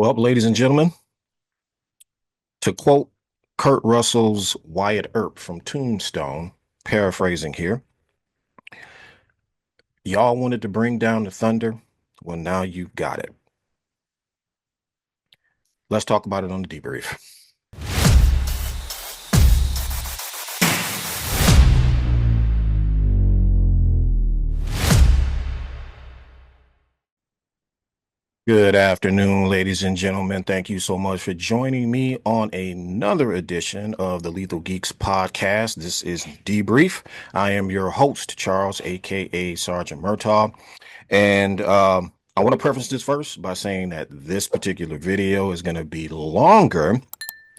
Well, ladies and gentlemen, to quote Kurt Russell's Wyatt Earp from Tombstone, paraphrasing here, y'all wanted to bring down the thunder. Well, now you've got it. Let's talk about it on the debrief. Good afternoon, ladies and gentlemen. Thank you so much for joining me on another edition of the Lethal Geeks podcast. This is Debrief. I am your host, Charles, aka Sergeant Murtaugh. And I want to preface this first by saying that this particular video is going to be longer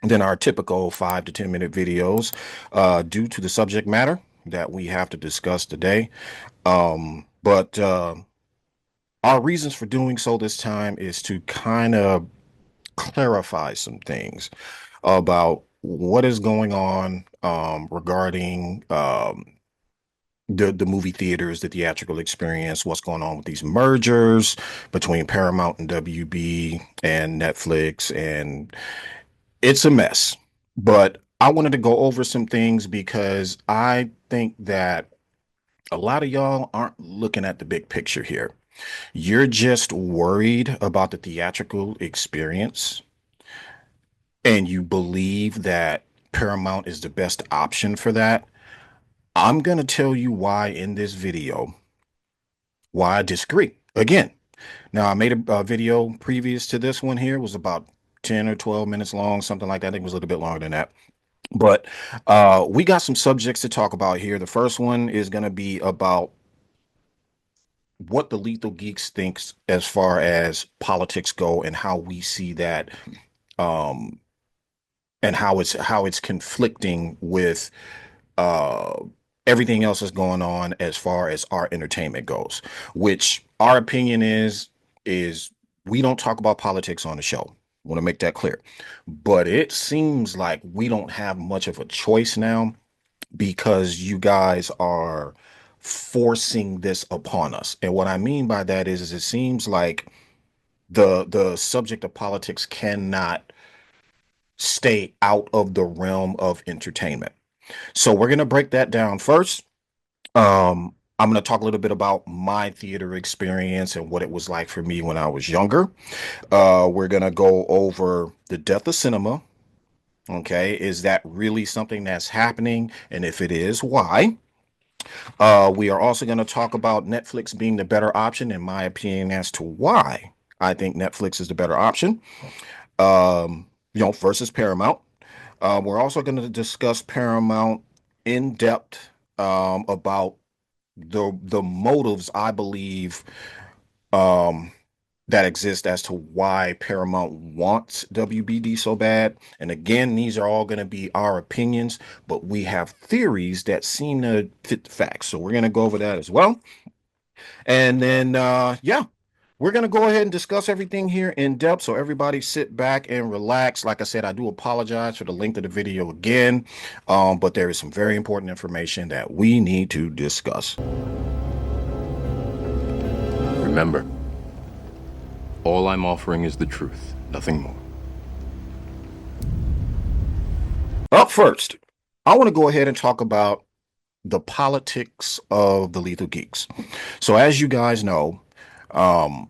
than our typical 5 to 10 minute videos due to the subject matter that we have to discuss today. But our reasons for doing so this time is to kind of clarify some things about what is going on regarding the movie theaters, the theatrical experience, what's going on with these mergers between Paramount and WB and Netflix, and it's a mess. But I wanted to go over some things because I think that a lot of y'all aren't looking at the big picture here. You're just worried about the theatrical experience and you believe that Paramount is the best option for that. I'm going to tell you why in this video, why I disagree. Again, now I made a video previous to this one here, it was about 10 or 12 minutes long, something like that. I think it was a little bit longer than that. But we got some subjects to talk about here. The first one is going to be about what the Lethal Geeks thinks as far as politics go and how we see that um, and how it's conflicting with uh, everything else that's going on as far as our entertainment goes, which our opinion is we don't talk about politics on the show. I want to make that clear. But it seems like we don't have much of a choice now because you guys are forcing this upon us. And what I mean by that is it seems like the subject of politics cannot stay out of the realm of entertainment. So we're going to break that down first. I'm going to talk a little bit about my theater experience and what it was like for me when I was younger. We're going to go over the death of cinema. Okay, is that really something that's happening? And if it is, why? We are also going to talk about Netflix being the better option, in my opinion, as to why I think Netflix is the better option. Versus Paramount. We're also going to discuss Paramount in depth about the motives I believe um, that exist as to why Paramount wants WBD so bad. And again, these are all going to be our opinions, but we have theories that seem to fit the facts. So we're going to go over that as well. And then, yeah, we're going to go ahead and discuss everything here in depth. So everybody sit back and relax. Like I said, I do apologize for the length of the video again, but there is some very important information that we need to discuss. Remember, all I'm offering is the truth, nothing more. Up first, I want to go ahead and talk about the politics of the Lethal Geeks. So as you guys know, um,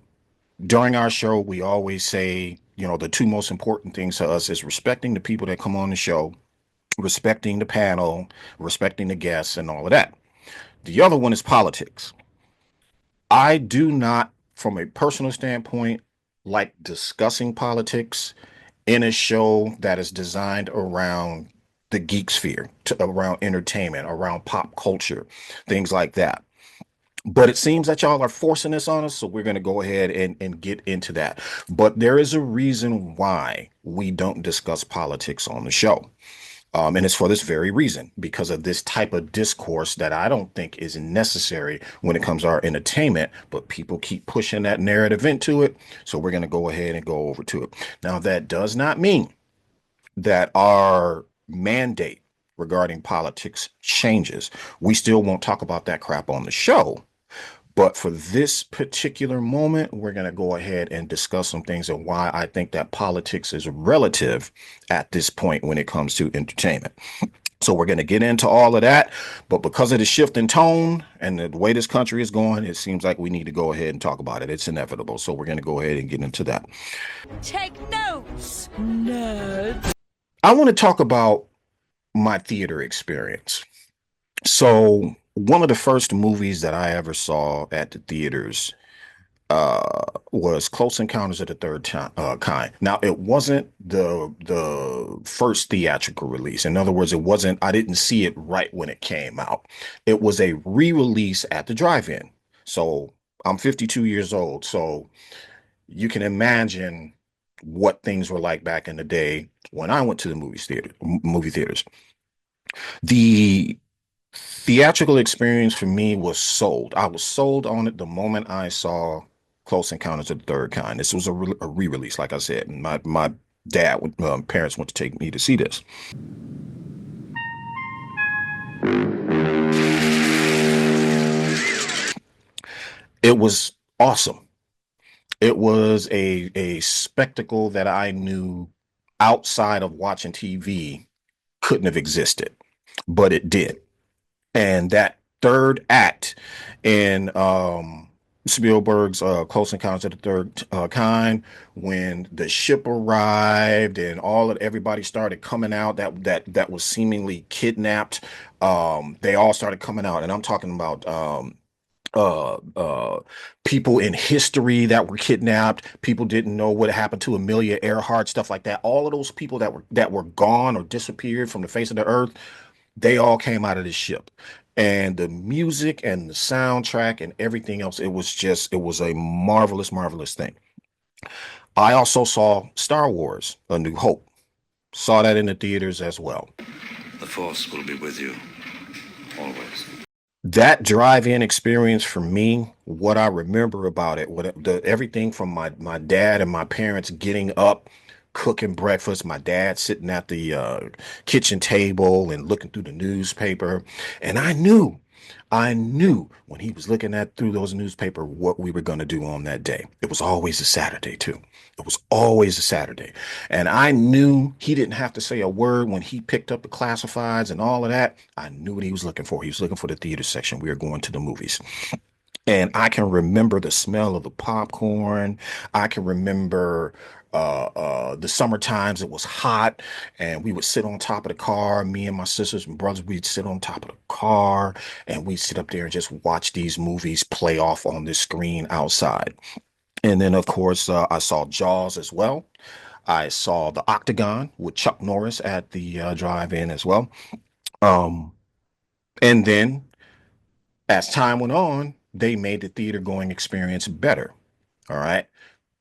during our show, we always say, the two most important things to us is respecting the people that come on the show, respecting the panel, respecting the guests, and all of that. The other one is politics. I do not, from a personal standpoint, like discussing politics in a show that is designed around the geek sphere, around entertainment, around pop culture, things like that. But it seems that y'all are forcing this on us, so we're going to go ahead and get into that. But there is a reason why we don't discuss politics on the show. And it's for this very reason, because of this type of discourse that I don't think is necessary when it comes to our entertainment, but people keep pushing that narrative into it. So we're going to go ahead and go over to it. Now, that does not mean that our mandate regarding politics changes. We still won't talk about that crap on the show, But for this particular moment, we're going to go ahead and discuss some things and why I think that politics is relative at this point when it comes to entertainment. So we're going to get into all of that. But because of the shift in tone and the way this country is going, it seems like we need to go ahead and talk about it. It's inevitable. So we're going to go ahead and get into that. Take notes, nerd. I want to talk about my theater experience. So one of the first movies that I ever saw at the theaters was Close Encounters of the Kind. Now, it wasn't the first theatrical release. In other words, it wasn't. I didn't see it right when it came out. It was a re-release at the drive-in. So I'm 52 years old. So you can imagine what things were like back in the day when I went to the movie theaters. The theatrical experience for me was sold. I was sold on it the moment I saw Close Encounters of the Third Kind. This was a re-release, like I said, and my parents went to take me to see this. It was awesome. It was a spectacle that I knew outside of watching TV couldn't have existed, but it did. And that third act in Spielberg's Close Encounters of the Third Kind, when the ship arrived and everybody started coming out that was seemingly kidnapped, they all started coming out, and I'm talking about uh uh people in history that were kidnapped. People didn't know what happened to Amelia Earhart, stuff like that. All of those people that were gone or disappeared from the face of the earth, they all came out of this ship. And the music and the soundtrack and everything else, it was a marvelous, marvelous thing. I also saw Star Wars, A New Hope. Saw that in the theaters as well. The Force will be with you, always. That drive-in experience for me, what I remember about it, everything from my dad and my parents getting up, cooking breakfast, my dad sitting at the kitchen table and looking through the newspaper, and I knew when he was looking at through those newspaper what we were going to do on that day. It was always a Saturday too. It was always a Saturday. And I knew he didn't have to say a word when he picked up the classifieds and all of that. I knew what he was looking for. He was looking for the theater section. We were going to the movies. And I can remember the smell of the popcorn. I can remember the summer times it was hot and we would sit on top of the car. Me and my sisters and brothers, we'd sit on top of the car and we'd sit up there and just watch these movies play off on this screen outside. And then, of course, I saw Jaws as well. I saw The Octagon with Chuck Norris at the drive-in as well. Um, and then as time went on, they made the theater going experience better. All right.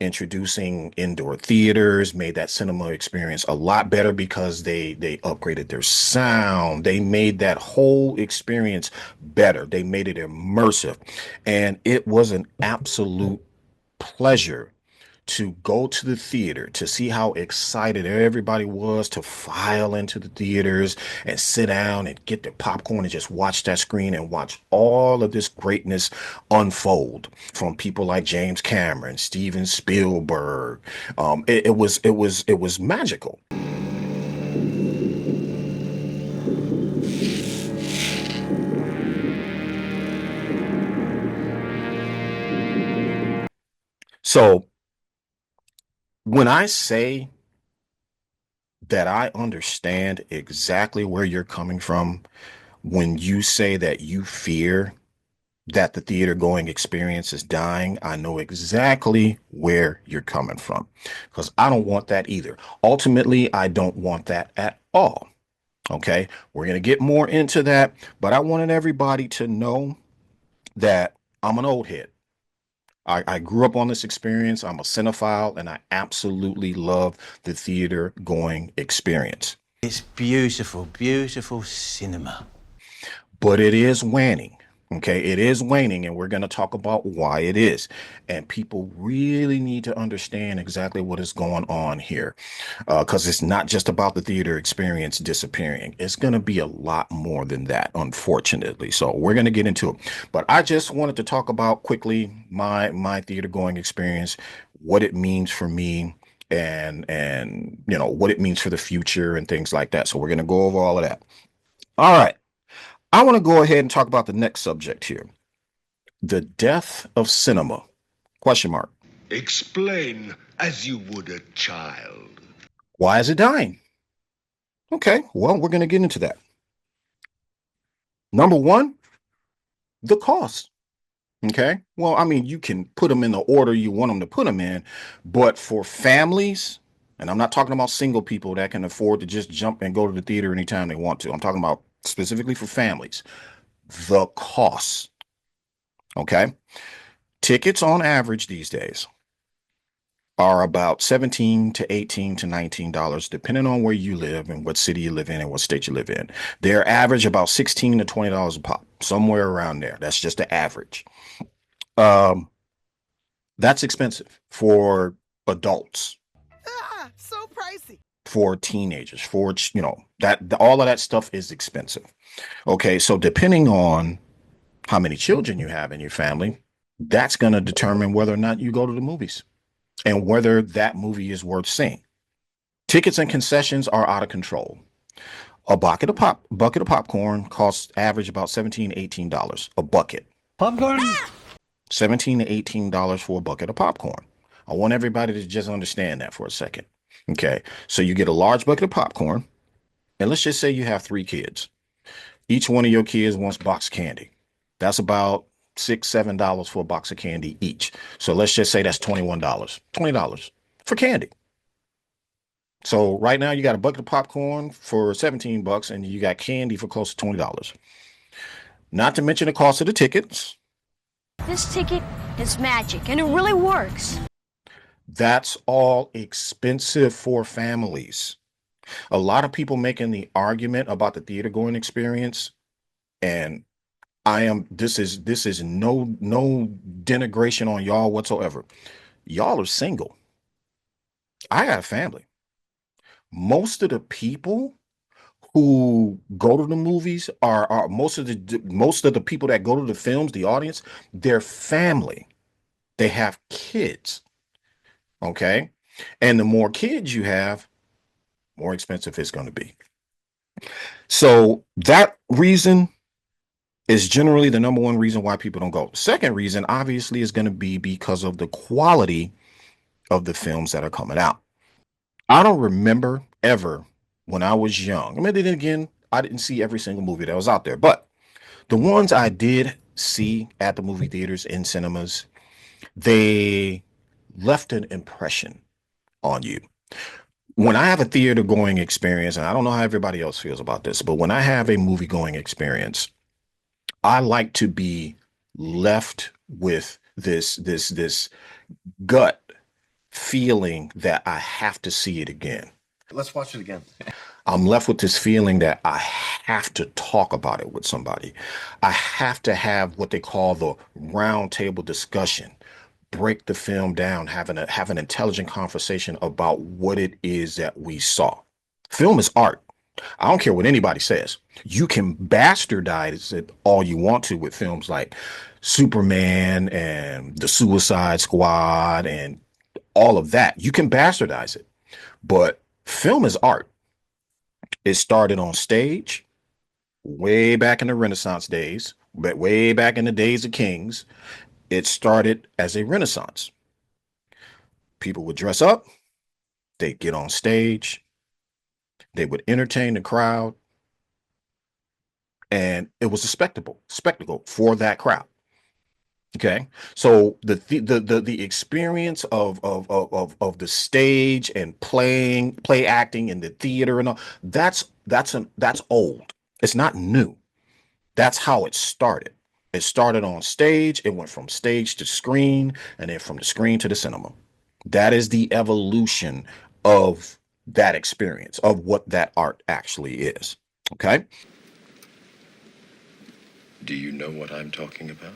Introducing indoor theaters made that cinema experience a lot better because they upgraded their sound. They made that whole experience better. They made it immersive. And it was an absolute pleasure to go to the theater to see how excited everybody was to file into the theaters and sit down and get their popcorn and just watch that screen and watch all of this greatness unfold from people like James Cameron, Steven Spielberg. It was magical. So when I say that I understand exactly where you're coming from when you say that you fear that the theater going experience is dying. I know exactly where you're coming from because I don't want that either. Ultimately, I don't want that at all. Okay. We're going to get more into that, but I wanted everybody to know that I'm an old head. I grew up on this experience. I'm a cinephile and I absolutely love the theater going experience. It's beautiful, beautiful cinema. But it is waning. Okay, it is waning, and we're going to talk about why it is. And people really need to understand exactly what is going on here, because it's not just about the theater experience disappearing. It's going to be a lot more than that, unfortunately. So we're going to get into it. But I just wanted to talk about quickly my theater going experience, what it means for me, and what it means for the future and things like that. So we're going to go over all of that. All right. I want to go ahead and talk about the next subject here. The death of cinema? Question mark. Explain as you would a child. Why is it dying? Okay, well, we're going to get into that. Number one, the cost. Okay, well, I mean, you can put them in the order you want them to put them in, but for families, and I'm not talking about single people that can afford to just jump and go to the theater anytime they want to. I'm talking about specifically for families, the cost. Okay, tickets on average these days are about 17 to 18 to $19, depending on where you live and what city you live in and what state you live in. They're average about 16 to $20 a pop, somewhere around there. That's just the average. Um, that's expensive for adults, So pricey. for teenagers, for that all of that stuff is expensive. Okay, so depending on how many children you have in your family, that's going to determine whether or not you go to the movies and whether that movie is worth seeing. Tickets and concessions are out of control. A bucket of popcorn costs average about $17 to $18 a bucket. Popcorn? $17 to $18 for a bucket of popcorn. I want everybody to just understand that for a second. Okay, so you get a large bucket of popcorn, and let's just say you have 3 kids. Each one of your kids wants box candy. That's about $6, $7 for a box of candy each. So let's just say that's $21. $20 for candy. So right now you got a bucket of popcorn for 17 bucks and you got candy for close to $20. Not to mention the cost of the tickets. This ticket is magic and it really works. That's all expensive for families. A lot of people making the argument about the theater going experience, and this is no denigration on y'all whatsoever. Y'all are single. I got a family. Most of the people who go to the movies are most of the people that go to the films, the audience, they're family. They have kids. Okay. And the more kids you have, more expensive it's going to be. So that reason is generally the number one reason why people don't go. Second reason, obviously, is going to be because of the quality of the films that are coming out. I don't remember ever when I was young. I mean, then again, I didn't see every single movie that was out there, but the ones I did see at the movie theaters in cinemas, they left an impression on you. When I have a theater going experience, and I don't know how everybody else feels about this, but when I have a movie going experience, I like to be left with this gut feeling that I have to see it again. Let's watch it again. I'm left with this feeling that I have to talk about it with somebody. I have to have what they call the round table discussion, break the film down, have an intelligent conversation about what it is that we saw. Film is art. I don't care what anybody says. You can bastardize it all you want to with films like Superman and the Suicide Squad and all of that. You can bastardize it. But film is art. It started on stage way back in the Renaissance days, but way back in the days of kings. It started as a Renaissance. People would dress up, they'd get on stage, they would entertain the crowd, and it was a spectacle for that crowd. Okay, so the experience of the stage and play acting in the theater and all that's old. It's not new. That's how it started. It started on stage. It went from stage to screen, and then from the screen to the cinema. That is the evolution of that experience, of what that art actually is. Okay. Do you know what I'm talking about?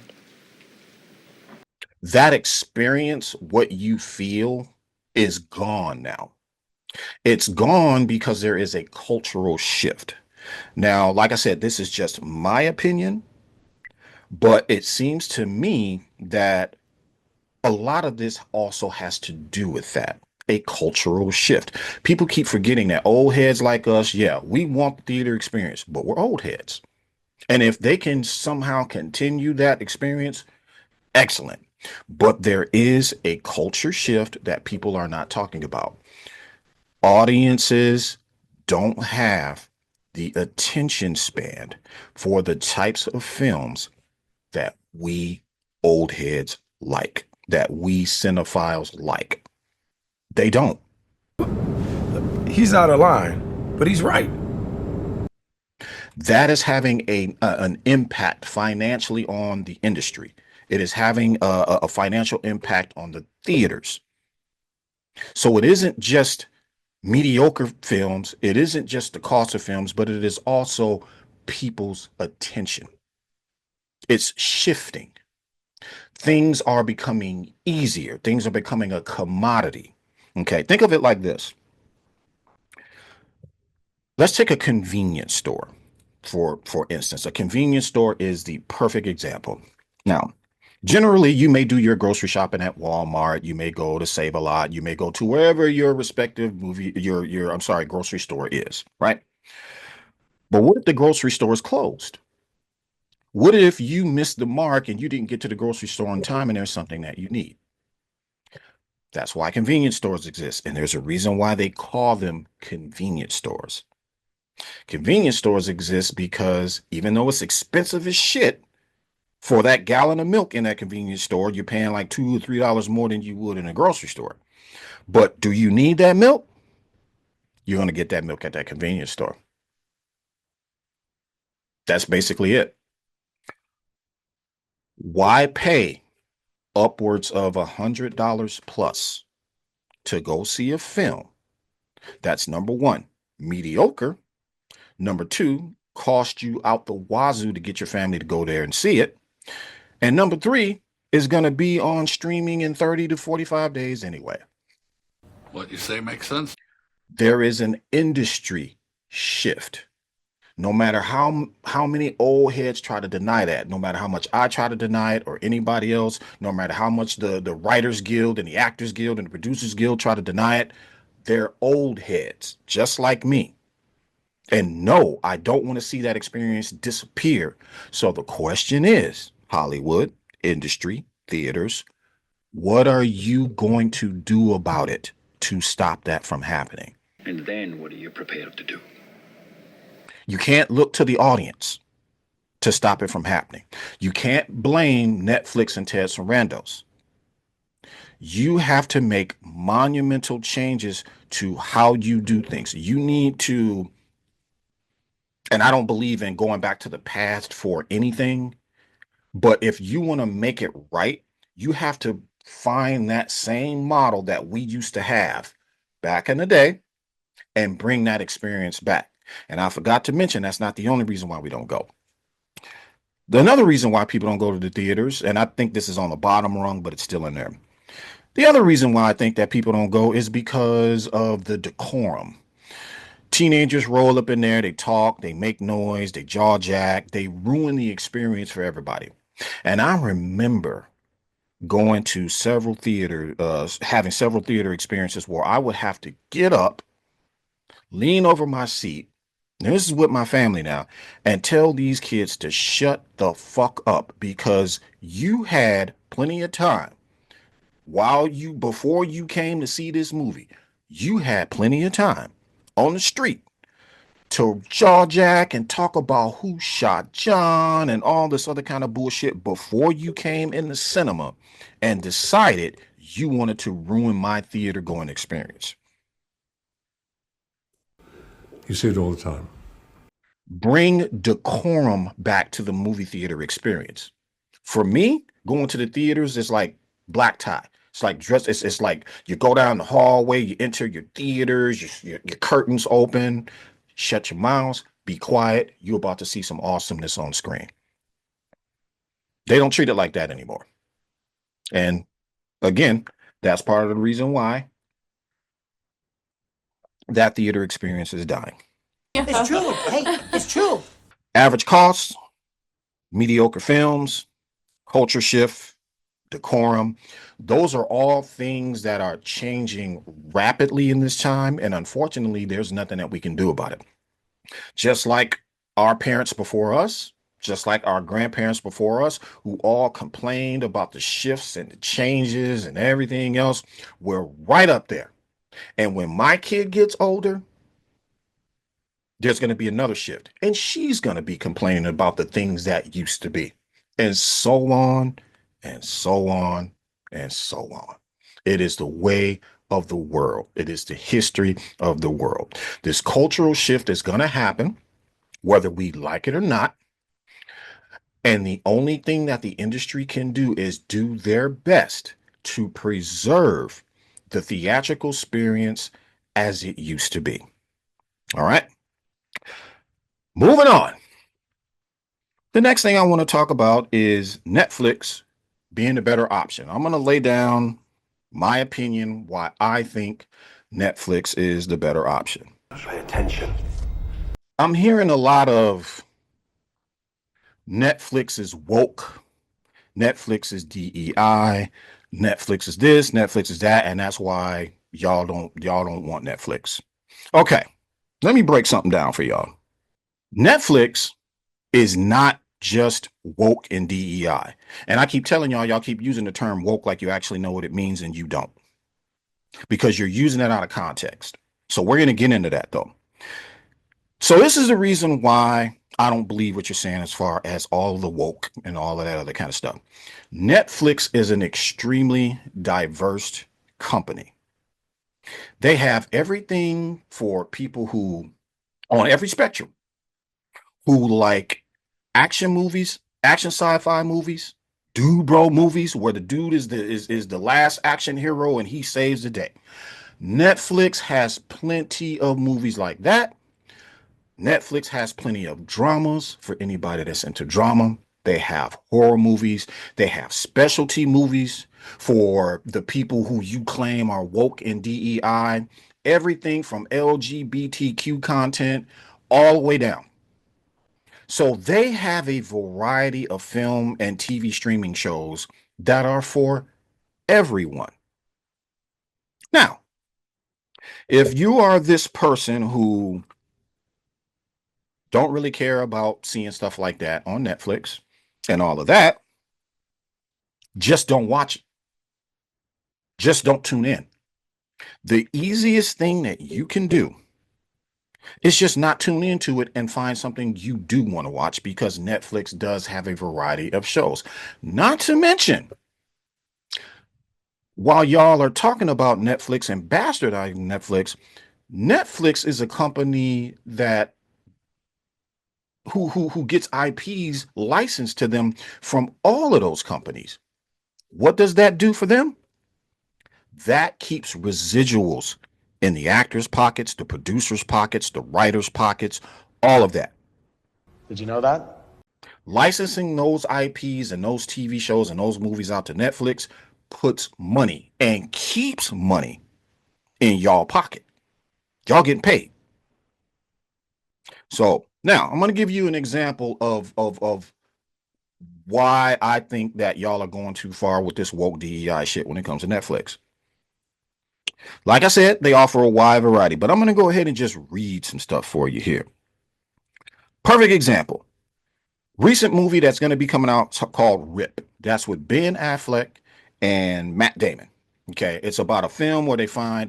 That experience, what you feel, is gone now. It's gone because there is a cultural shift. Now, like I said, this is just my opinion, but it seems to me that a lot of this also has to do with that. A cultural shift. People keep forgetting that old heads like us, yeah, we want the theater experience, but we're old heads. And if they can somehow continue that experience, excellent. But there is a culture shift that people are not talking about. Audiences don't have the attention span for the types of films that we old heads like, that we cinephiles like. They don't. He's out of line, but he's right. That is having an impact financially on the industry. It is having a financial impact on the theaters. So it isn't just mediocre films. It isn't just the cost of films, but it is also people's attention. It's shifting. Things are becoming easier. Things are becoming a commodity. Okay, think of it like this. Let's take a convenience store. For instance, a convenience store is the perfect example. Now, generally, you may do your grocery shopping at Walmart. You may go to Save a Lot. You may go to wherever your respective grocery store is, right? But what if the grocery store is closed? What if you missed the mark and you didn't get to the grocery store on time and there's something that you need? That's why convenience stores exist. And there's a reason why they call them convenience stores. Convenience stores exist because even though it's expensive as shit for that gallon of milk in that convenience store, you're paying like $2 or $3 more than you would in a grocery store. But do you need that milk? You're going to get that milk at that convenience store. That's basically it. Why pay upwards of $100 plus to go see a film that's, number one, mediocre, number two, cost you out the wazoo to get your family to go there and see it, and number three, is going to be on streaming in 30 to 45 days anyway? What you say makes sense. There is an industry shift. No matter how many old heads try to deny that, no matter how much I try to deny it or anybody else, no matter how much the Writers Guild and the Actors Guild and the Producers Guild try to deny it, they're old heads, just like me. And no, I don't want to see that experience disappear. So the question is, Hollywood, industry, theaters, what are you going to do about it to stop that from happening? And then what are you prepared to do? You can't look to the audience to stop it from happening. You can't blame Netflix and Ted Sarandos. You have to make monumental changes to how you do things. You need to, and I don't believe in going back to the past for anything, but if you want to make it right, you have to find that same model that we used to have back in the day and bring that experience back. And I forgot to mention, that's not the only reason why we don't go. Another reason why people don't go to the theaters, and I think this is on the bottom rung, but it's still in there. The other reason why I think that people don't go is because of the decorum. Teenagers roll up in there, they talk, they make noise, they jaw jack, they ruin the experience for everybody. And I remember going to having several theater experiences where I would have to get up, lean over my seat, and this is with my family now, and tell these kids to shut the fuck up because you had plenty of time before you came to see this movie. You had plenty of time on the street to jaw jack and talk about who shot John and all this other kind of bullshit before you came in the cinema and decided you wanted to ruin my theater going experience. You see it all the time. Bring decorum back to the movie theater experience. For me, going to the theaters is like black tie. It's like it's like you go down the hallway, you enter your theaters, your curtains open, shut your mouths, be quiet. You're about to see some awesomeness on screen. They don't treat it like that anymore. And again, that's part of the reason why that theater experience is dying. It's true. Hey, it's true. Average costs, mediocre films, culture shift, decorum. Those are all things that are changing rapidly in this time. And unfortunately, there's nothing that we can do about it. Just like our parents before us, just like our grandparents before us, who all complained about the shifts and the changes and everything else, we're right up there. And when my kid gets older, there's going to be another shift. And she's going to be complaining about the things that used to be. And so on and so on and so on. It is the way of the world. It is the history of the world. This cultural shift is going to happen, whether we like it or not. And the only thing that the industry can do is do their best to preserve the theatrical experience as it used to be. All right. Moving on. The next thing I want to talk about is Netflix being the better option. I'm going to lay down my opinion why I think Netflix is the better option. Pay attention. I'm hearing a lot of Netflix is woke, Netflix is DEI, Netflix is this, Netflix is that, and that's why y'all don't want Netflix. Okay, let me break something down for y'all. Netflix is not just woke and DEI. And I keep telling y'all keep using the term woke like you actually know what it means, and you don't, because you're using it out of context. So we're going to get into that though. So this is the reason why I don't believe what you're saying as far as all the woke and all of that other kind of stuff. Netflix is an extremely diverse company. They have everything for people who, on every spectrum, who like action movies, action sci-fi movies, dude bro movies where the dude is the last action hero and he saves the day. Netflix has plenty of movies like that. Netflix has plenty of dramas for anybody that's into drama. They have horror movies. They have specialty movies for the people who you claim are woke and DEI. Everything from LGBTQ content all the way down. So they have a variety of film and TV streaming shows that are for everyone. Now, if you are this person who don't really care about seeing stuff like that on Netflix and all of that, just don't watch it. Just don't tune in. The easiest thing that you can do is just not tune into it and find something you do want to watch, because Netflix does have a variety of shows. Not to mention, while y'all are talking about Netflix and bastardizing Netflix, Netflix is a company that who gets IPs licensed to them from all of those companies. What does that do for them? That keeps residuals in the actors' pockets, the producers' pockets, the writers' pockets, all of that. Did you know that? Licensing those IPs and those TV shows and those movies out to Netflix puts money and keeps money in y'all pocket. Y'all getting paid. So now I'm going to give you an example of why I think that y'all are going too far with this woke DEI shit when it comes to Netflix. Like I said, they offer a wide variety, but I'm going to go ahead and just read some stuff for you here. Perfect example. Recent movie that's going to be coming out called Rip. That's with Ben Affleck and Matt Damon. Okay, it's about a film where they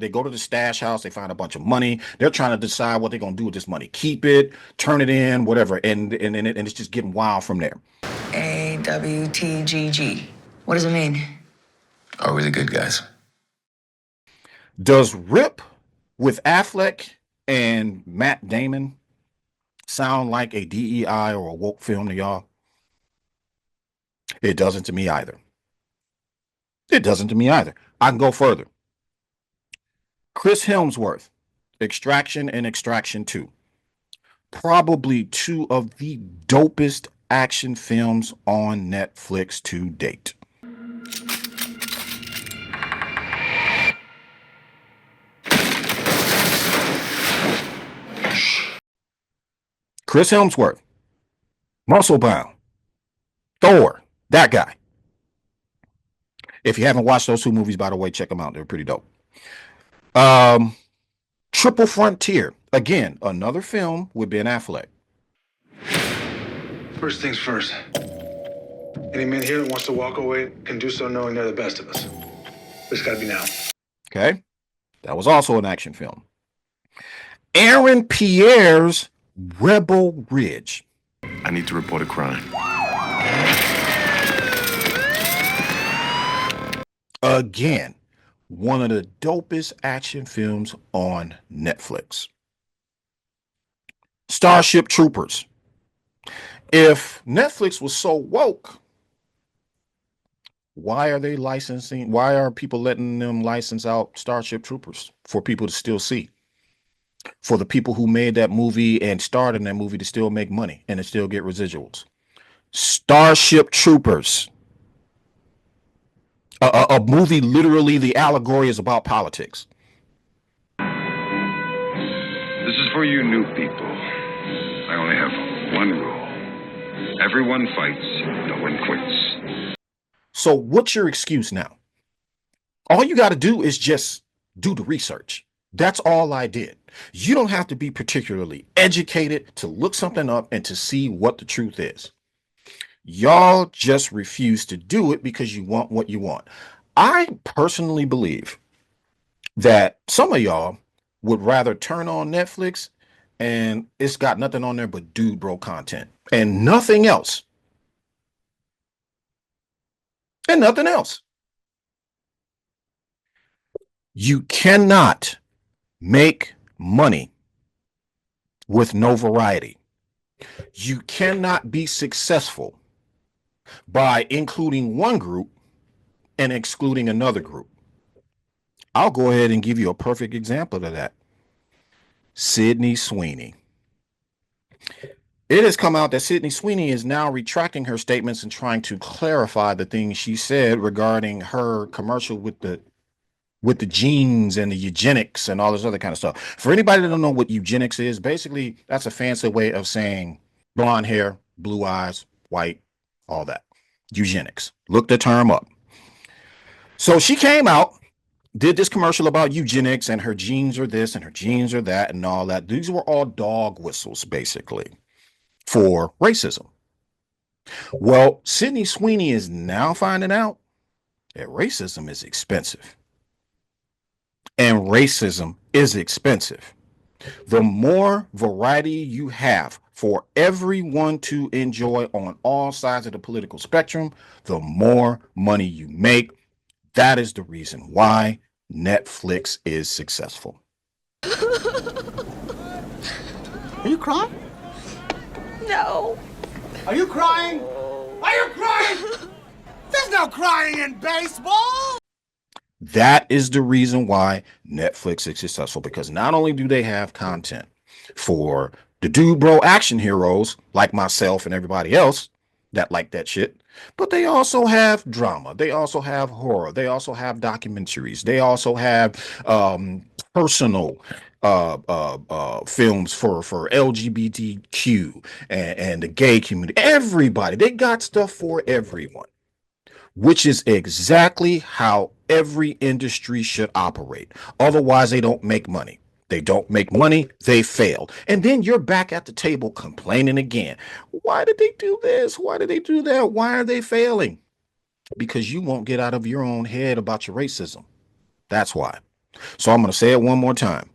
go to the stash house, they find a bunch of money. They're trying to decide what they're going to do with this money. Keep it, turn it in, whatever. And it's just getting wild from there. AWTGG. What does it mean? Are we the good guys? Does Rip with Affleck and Matt Damon sound like a DEI or a woke film to y'all? It doesn't to me either. It doesn't to me either. I can go further. Chris Hemsworth, Extraction and Extraction 2. Probably two of the dopest action films on Netflix to date. Chris Hemsworth, Muscle Bound, Thor, that guy. If you haven't watched those two movies, by the way, check them out. They're pretty dope. Triple Frontier. Again, another film with Ben Affleck. First things first. Any man here that wants to walk away can do so knowing they're the best of us. But it's gotta be now. Okay. That was also an action film. Aaron Pierre's Rebel Ridge. I need to report a crime. Again, one of the dopest action films on Netflix. Starship Troopers. If Netflix was so woke, why are they licensing? Why are people letting them license out Starship Troopers for people to still see? For the people who made that movie and starred in that movie to still make money and to still get residuals. Starship Troopers. A movie, literally, the allegory is about politics. This is for you new people. I only have one rule. Everyone fights, no one quits. So what's your excuse now? All you got to do is just do the research. That's all I did. You don't have to be particularly educated to look something up and to see what the truth is. Y'all just refuse to do it because you want what you want. I personally believe that some of y'all would rather turn on Netflix and it's got nothing on there but dude bro content and nothing else. And nothing else. You cannot make money with no variety. You cannot be successful by including one group and excluding another group. I'll go ahead and give you a perfect example of that. Sydney Sweeney. It has come out that Sydney Sweeney is now retracting her statements and trying to clarify the things she said regarding her commercial with the genes and the eugenics and all this other kind of stuff. For anybody that don't know what eugenics is, basically that's a fancy way of saying blonde hair, blue eyes, white, all that. Eugenics. Look the term up. So she came out, did this commercial about eugenics and her genes are this and her genes are that and all that. These were all dog whistles, basically, for racism. Well, Sydney Sweeney is now finding out that racism is expensive. And racism is expensive. The more variety you have for everyone to enjoy on all sides of the political spectrum, the more money you make. That is the reason why Netflix is successful. Are you crying? No. Are you crying? Are you crying? There's no crying in baseball! That is the reason why Netflix is successful, because not only do they have content for the dude bro action heroes like myself and everybody else that like that shit, but they also have drama. They also have horror. They also have documentaries. They also have personal films for LGBTQ and the gay community. Everybody. They got stuff for everyone, which is exactly how every industry should operate. Otherwise, they don't make money. They don't make money, they fail. And then you're back at the table complaining again. Why did they do this? Why did they do that? Why are they failing? Because you won't get out of your own head about your racism. That's why. So I'm going to say it one more time.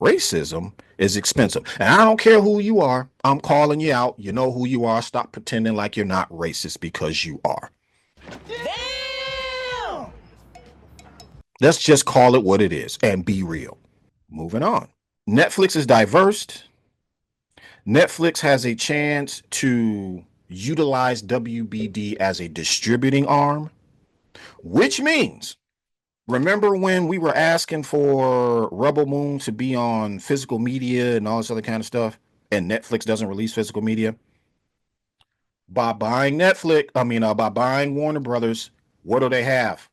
Racism is expensive. And I don't care who you are. I'm calling you out. You know who you are. Stop pretending like you're not racist, because you are. Damn! Let's just call it what it is and be real. Moving on. Netflix is diverse. Netflix has a chance to utilize WBD as a distributing arm, which means, remember when we were asking for Rebel Moon to be on physical media and all this other kind of stuff, and Netflix doesn't release physical media? By buying by buying Warner Brothers, what do they have?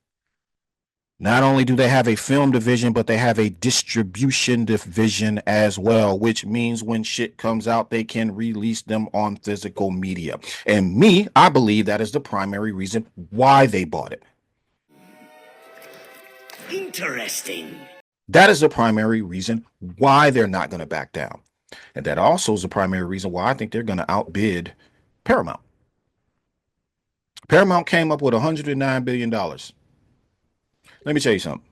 Not only do they have a film division, but they have a distribution division as well, which means when shit comes out, they can release them on physical media. And I believe that is the primary reason why they bought it. Interesting. That is the primary reason why they're not going to back down. And that also is the primary reason why I think they're going to outbid Paramount. Paramount came up with $109 billion. Let me tell you something.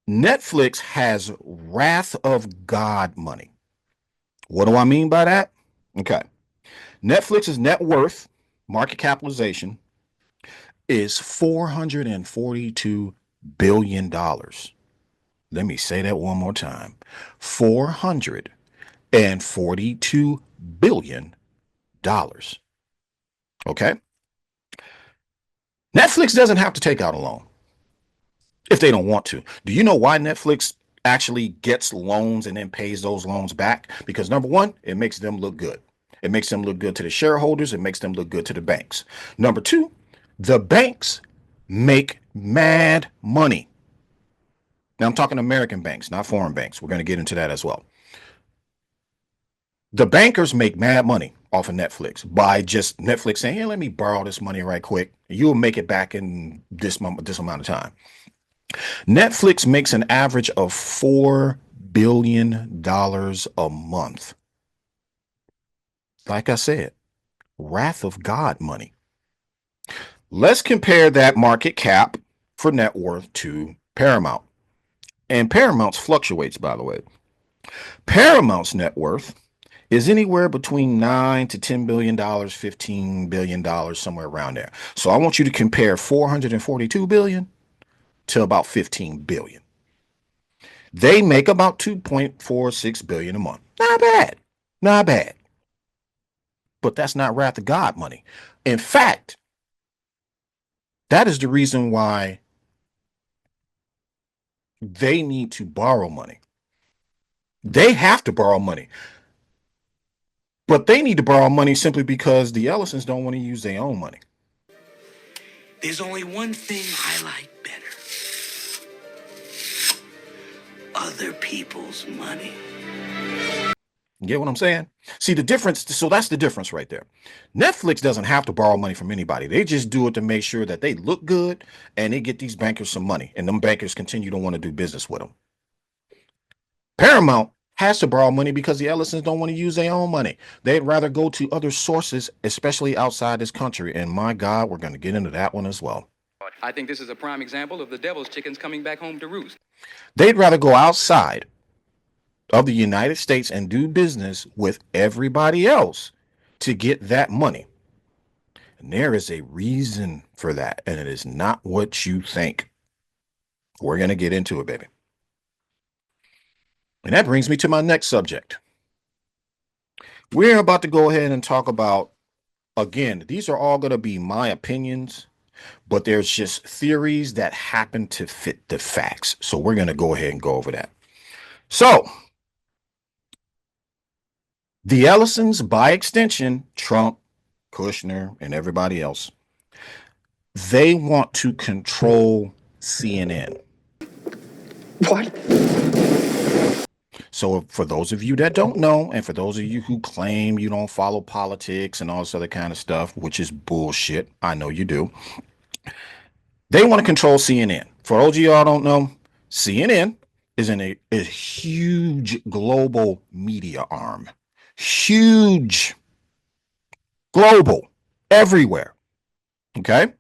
Netflix has Wrath of God money. What do I mean by that? Okay. Netflix's net worth, market capitalization, is $442 billion. Let me say that one more time. $442 billion. Okay. Netflix doesn't have to take out a loan if they don't want to. Do you know why Netflix actually gets loans and then pays those loans back? Because number one, it makes them look good. It makes them look good to the shareholders. It makes them look good to the banks. Number two, the banks make mad money. Now I'm talking American banks, not foreign banks. We're going to get into that as well. The bankers make mad money off of Netflix by just Netflix saying, hey, let me borrow this money right quick. You'll make it back in this amount of time. Netflix makes an average of $4 billion a month. Like I said, Wrath of God money. Let's compare that market cap for net worth to Paramount. And Paramount's fluctuates, by the way. Paramount's net worth is anywhere between $9 to $10 billion, $15 billion, somewhere around there. So I want you to compare 442 billion to about 15 billion. They make about 2.46 billion a month. Not bad. Not bad. But that's not Wrath of God money. In fact, that is the reason why they need to borrow money. They have to borrow money. But they need to borrow money simply because the Ellisons don't want to use their own money. There's only one thing I like better. Other people's money. You get what I'm saying? See the difference? So that's the difference right there. Netflix doesn't have to borrow money from anybody. They just do it to make sure that they look good and they get these bankers some money. And them bankers continue to want to do business with them. Paramount has to borrow money because the Ellisons don't want to use their own money. They'd rather go to other sources, especially outside this country. And my God, we're going to get into that one as well. I think this is a prime example of the devil's chickens coming back home to roost. They'd rather go outside of the United States and do business with everybody else to get that money. And there is a reason for that. And it is not what you think. We're going to get into it, baby. And that brings me to my next subject. We're about to go ahead and talk about, again, these are all going to be my opinions, but there's just theories that happen to fit the facts. So we're going to go ahead and go over that. So the Ellisons, by extension, Trump, Kushner, and everybody else, they want to control CNN. What? So for those of you that don't know, and for those of you who claim you don't follow politics and all this other kind of stuff, which is bullshit, I know you do, they want to control CNN. For those of y'all don't know, CNN is a huge global media arm. Huge. Global. Everywhere. Okay?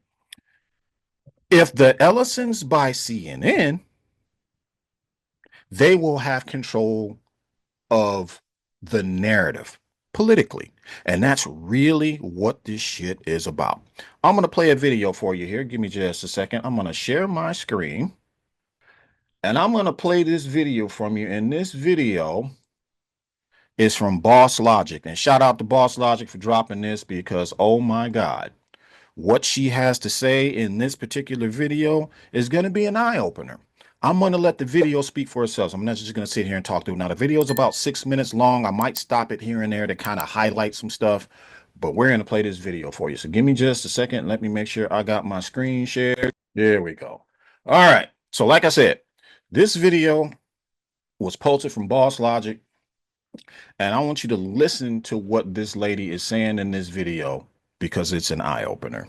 If the Ellisons buy CNN, they will have control of the narrative politically. And that's really what this shit is about. I'm going to play a video for you here. Give me just a second. I'm going to share my screen. And I'm going to play this video from you. And this video is from Boss Logic. And shout out to Boss Logic for dropping this because, oh my God, what she has to say in this particular video is going to be an eye-opener. I'm going to let the video speak for itself. I'm not just going to sit here and talk through it. Now, the video is about 6 minutes long. I might stop it here and there to kind of highlight some stuff, but we're going to play this video for you. So give me just a second. Let me make sure I got my screen shared. There we go. All right. So like I said, this video was posted from Boss Logic, and I want you to listen to what this lady is saying in this video because it's an eye-opener.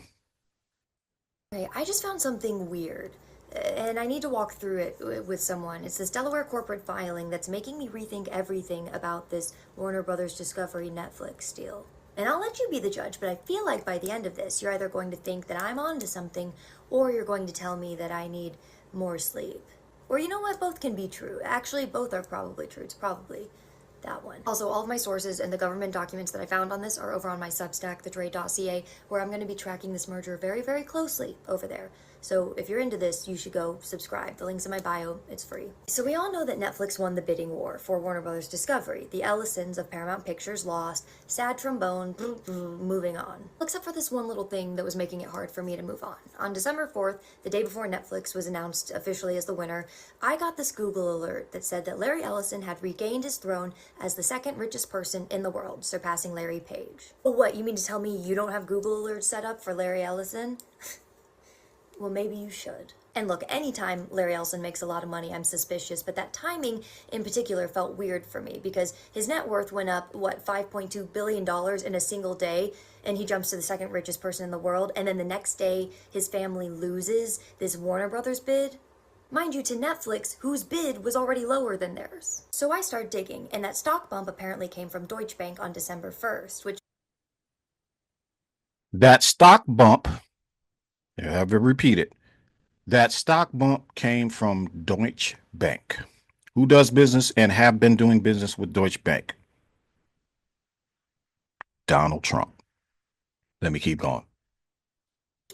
Okay, I just found something weird, and I need to walk through it with someone. It's this Delaware corporate filing that's making me rethink everything about this Warner Brothers Discovery Netflix deal. And I'll let you be the judge, but I feel like by the end of this, you're either going to think that I'm onto something, or you're going to tell me that I need more sleep. Or you know what? Both can be true. Actually, both are probably true. It's probably that one. Also, all of my sources and the government documents that I found on this are over on my Substack, thetrade.ca, where I'm going to be tracking this merger very, very closely over there. So if you're into this, you should go subscribe. The link's in my bio. It's free. So we all know that Netflix won the bidding war for Warner Brothers Discovery. The Ellisons of Paramount Pictures lost. Sad trombone. Moving on. Except for this one little thing that was making it hard for me to move on. On December 4th, the day before Netflix was announced officially as the winner, I got this Google alert that said that Larry Ellison had regained his throne as the second richest person in the world, surpassing Larry Page. Oh, what? You mean to tell me you don't have Google alerts set up for Larry Ellison? Well, maybe you should. And look, anytime Larry Ellison makes a lot of money, I'm suspicious, but that timing in particular felt weird for me because his net worth went up, what, $5.2 billion in a single day, and he jumps to the second richest person in the world, and then the next day his family loses this Warner Brothers bid? Mind you, to Netflix, whose bid was already lower than theirs. So I start digging, and that stock bump apparently came from Deutsche Bank on December 1st, which... That stock bump, I have to repeat it, that stock bump came from Deutsche Bank. Who does business and have been doing business with Deutsche Bank? Donald Trump. Let me keep going.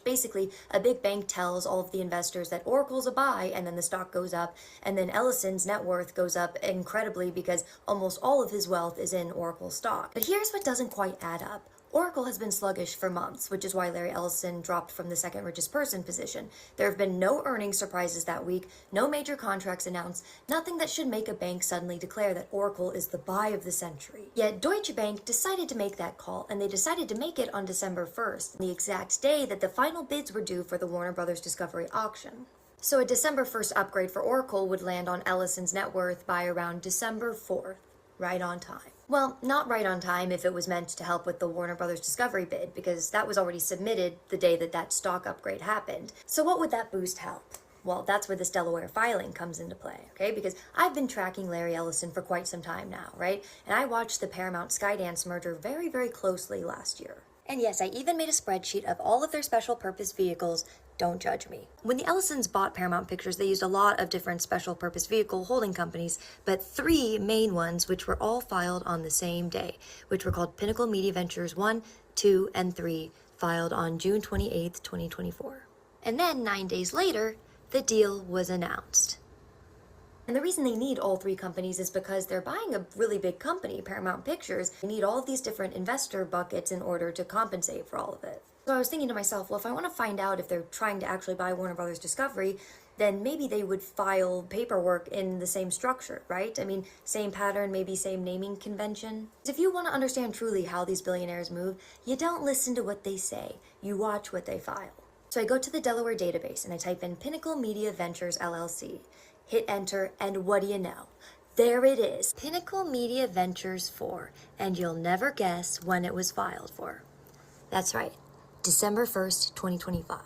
Basically, a big bank tells all of the investors that Oracle's a buy, and then the stock goes up, and then Ellison's net worth goes up incredibly because almost all of his wealth is in Oracle stock. But here's what doesn't quite add up. Oracle has been sluggish for months, which is why Larry Ellison dropped from the second richest person position. There have been no earnings surprises that week, no major contracts announced, nothing that should make a bank suddenly declare that Oracle is the buy of the century. Yet Deutsche Bank decided to make that call, and they decided to make it on December 1st, the exact day that the final bids were due for the Warner Brothers Discovery auction. So a December 1st upgrade for Oracle would land on Ellison's net worth by around December 4th, right on time. Well, not right on time if it was meant to help with the Warner Brothers Discovery bid, because that was already submitted the day that that stock upgrade happened. So what would that boost help? Well, that's where this Delaware filing comes into play, okay? Because I've been tracking Larry Ellison for quite some time now, right? And I watched the Paramount Skydance merger very, very closely last year. And yes, I even made a spreadsheet of all of their special purpose vehicles. Don't judge me. When the Ellisons bought Paramount Pictures, they used a lot of different special purpose vehicle holding companies, but three main ones, which were all filed on the same day, which were called Pinnacle Media Ventures 1, 2, and 3, filed on June 28th, 2024. And then 9 days later, the deal was announced. And the reason they need all three companies is because they're buying a really big company, Paramount Pictures. They need all of these different investor buckets in order to compensate for all of it. So I was thinking to myself, well, if I want to find out if they're trying to actually buy Warner Brothers Discovery, then maybe they would file paperwork in the same structure, right? I mean, same pattern, maybe same naming convention. If you want to understand truly how these billionaires move, you don't listen to what they say, you watch what they file. So I go to the Delaware database and I type in Pinnacle Media Ventures LLC. Hit enter, and what do you know? There it is, Pinnacle Media Ventures 4, and you'll never guess when it was filed for. That's right, December 1st, 2025.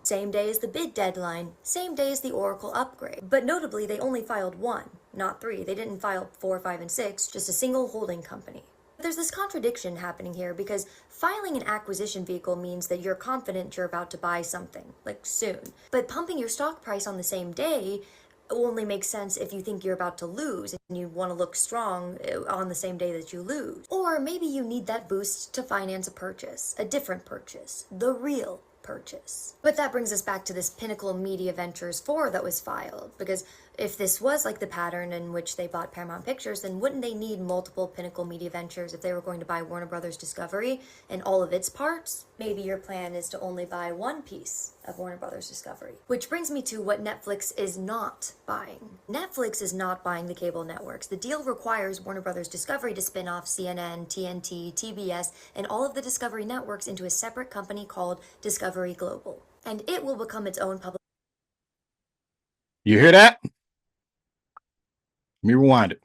Same day as the bid deadline, same day as the Oracle upgrade. But notably, they only filed one, not three. They didn't file 4, 5, and 6, just a single holding company. There's this contradiction happening here because filing an acquisition vehicle means that you're confident you're about to buy something, like soon. But pumping your stock price on the same day only makes sense if you think you're about to lose and you want to look strong on the same day that you lose. Or maybe you need that boost to finance a purchase, a different purchase, the real purchase. But that brings us back to this Pinnacle Media Ventures 4 that was filed, because if this was like the pattern in which they bought Paramount Pictures, then wouldn't they need multiple Pinnacle Media Ventures if they were going to buy Warner Brothers Discovery and all of its parts? Maybe your plan is to only buy one piece of Warner Brothers Discovery. Which brings me to what Netflix is not buying. Netflix is not buying the cable networks. The deal requires Warner Brothers Discovery to spin off CNN, TNT, TBS, and all of the Discovery networks into a separate company called Discovery Global. And it will become its own public... You hear that? Let me rewind it.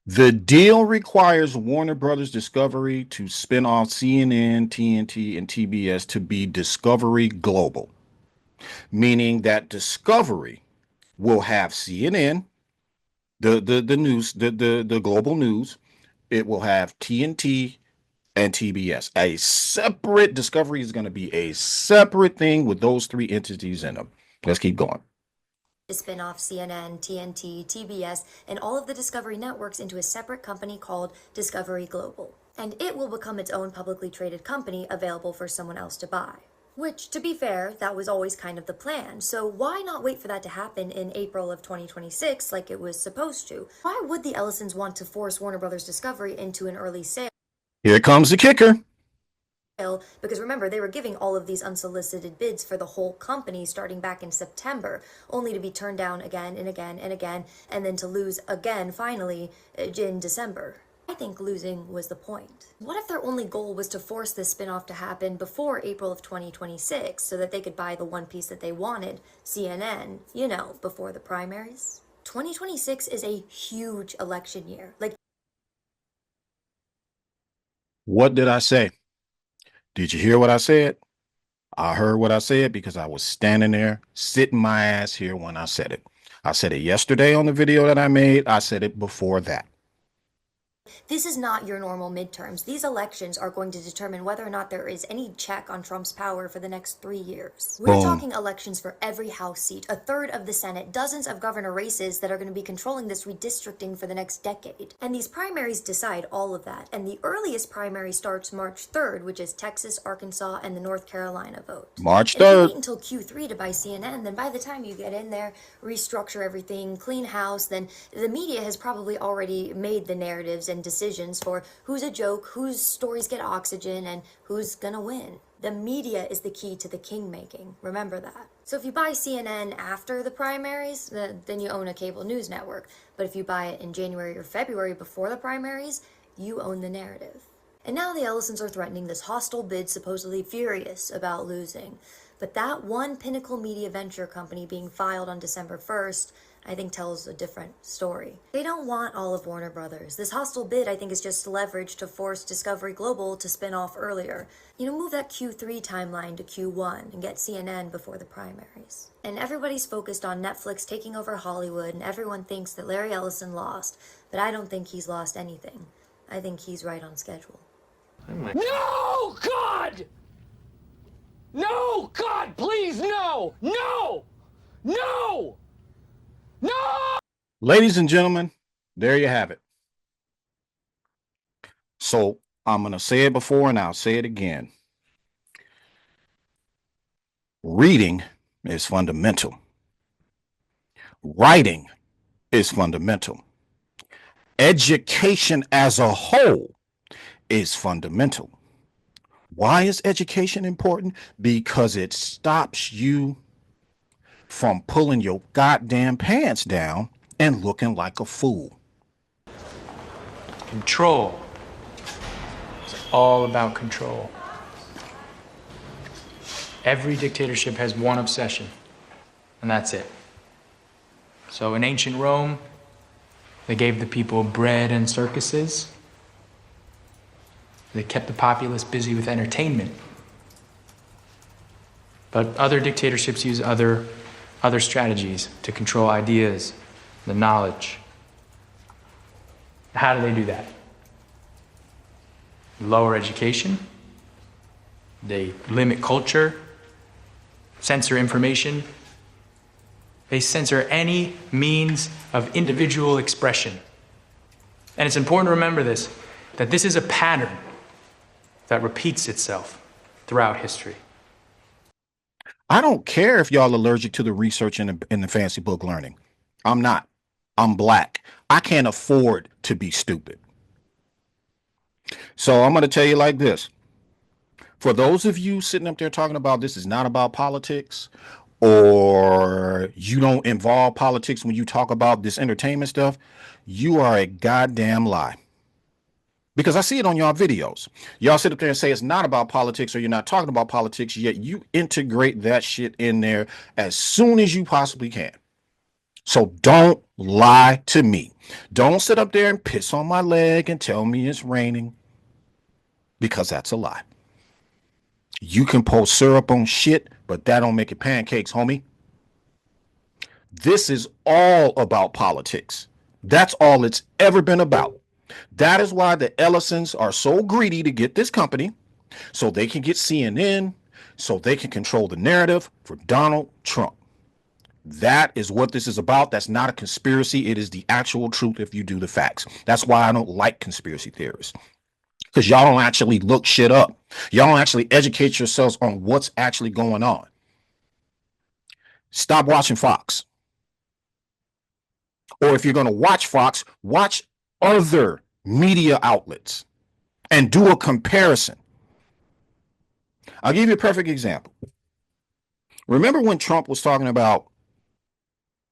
The deal requires Warner Brothers Discovery to spin off CNN, TNT, and TBS to be Discovery Global, meaning that Discovery will have CNN, the news, the global news. It will have TNT and TBS. A separate Discovery is going to be a separate thing with those three entities in them. Let's keep going. To spin off CNN, TNT, TBS, and all of the Discovery networks into a separate company called Discovery Global. And it will become its own publicly traded company available for someone else to buy. Which, to be fair, that was always kind of the plan. So why not wait for that to happen in April of 2026 like it was supposed to? Why would the Ellisons want to force Warner Brothers Discovery into an early sale? Here comes the kicker. Because remember, they were giving all of these unsolicited bids for the whole company starting back in September, only to be turned down again and again and again, and then to lose again finally in December. I think losing was the point. What if their only goal was to force this spin-off to happen before April of 2026 so that they could buy the one piece that they wanted, CNN, you know, before the primaries? 2026 is a huge election year. What did I say? Did you hear what I said? I heard what I said because I was standing there, sitting my ass here when I said it. I said it yesterday on the video that I made. I said it before that. This is not your normal midterms. These elections are going to determine whether or not there is any check on Trump's power for the next 3 years. We're talking elections for every House seat, a third of the Senate, dozens of governor races that are going to be controlling this redistricting for the next decade. And these primaries decide all of that. And the earliest primary starts March 3rd, which is Texas, Arkansas, and the North Carolina vote. March 3rd. If you wait until Q3 to buy CNN, then by the time you get in there, restructure everything, clean house, then the media has probably already made the narratives and decisions for who's a joke, whose stories get oxygen, and who's gonna win. The media is the key to the king-making. Remember that. So if you buy CNN after the primaries, then you own a cable news network. But if you buy it in January or February before the primaries, you own the narrative. And now the Ellisons are threatening this hostile bid, supposedly furious about losing. But that one Pinnacle Media Venture company being filed on December 1st, I think tells a different story. They don't want all of Warner Brothers. This hostile bid, I think, is just leverage to force Discovery Global to spin off earlier. You know, move that Q3 timeline to Q1 and get CNN before the primaries. And everybody's focused on Netflix taking over Hollywood, and everyone thinks that Larry Ellison lost. But I don't think he's lost anything. I think he's right on schedule. No, God! No, God, please, no! No! No! No! Ladies and gentlemen, there you have it. So I'm going to say it before and I'll say it again. Reading is fundamental. Writing is fundamental. Education as a whole is fundamental. Why is education important? Because it stops you from pulling your goddamn pants down and looking like a fool. Control. It's all about control. Every dictatorship has one obsession, and that's it. So in ancient Rome, they gave the people bread and circuses. They kept the populace busy with entertainment. But other dictatorships use other strategies to control ideas, the knowledge. How do they do that? Lower education. They limit culture, censor information. They censor any means of individual expression. And it's important to remember this, that this is a pattern that repeats itself throughout history. I don't care if y'all allergic to the research in the fancy book learning. I'm not. I'm black. I can't afford to be stupid. So I'm going to tell you like this. For those of you sitting up there talking about this is not about politics, or you don't involve politics when you talk about this entertainment stuff, you are a goddamn lie. Because I see it on y'all videos. Y'all sit up there and say it's not about politics or you're not talking about politics, yet you integrate that shit in there as soon as you possibly can. So don't lie to me. Don't sit up there and piss on my leg and tell me it's raining, because that's a lie. You can pour syrup on shit, but that don't make it pancakes, homie. This is all about politics. That's all it's ever been about. That is why the Ellisons are so greedy to get this company, so they can get CNN, so they can control the narrative for Donald Trump. That is what this is about. That's not a conspiracy. It is the actual truth if you do the facts. That's why I don't like conspiracy theorists, because y'all don't actually look shit up. Y'all don't actually educate yourselves on what's actually going on. Stop watching Fox. Or if you're going to watch Fox, watch other media outlets and do a comparison. I'll give you a perfect example. Remember when Trump was talking about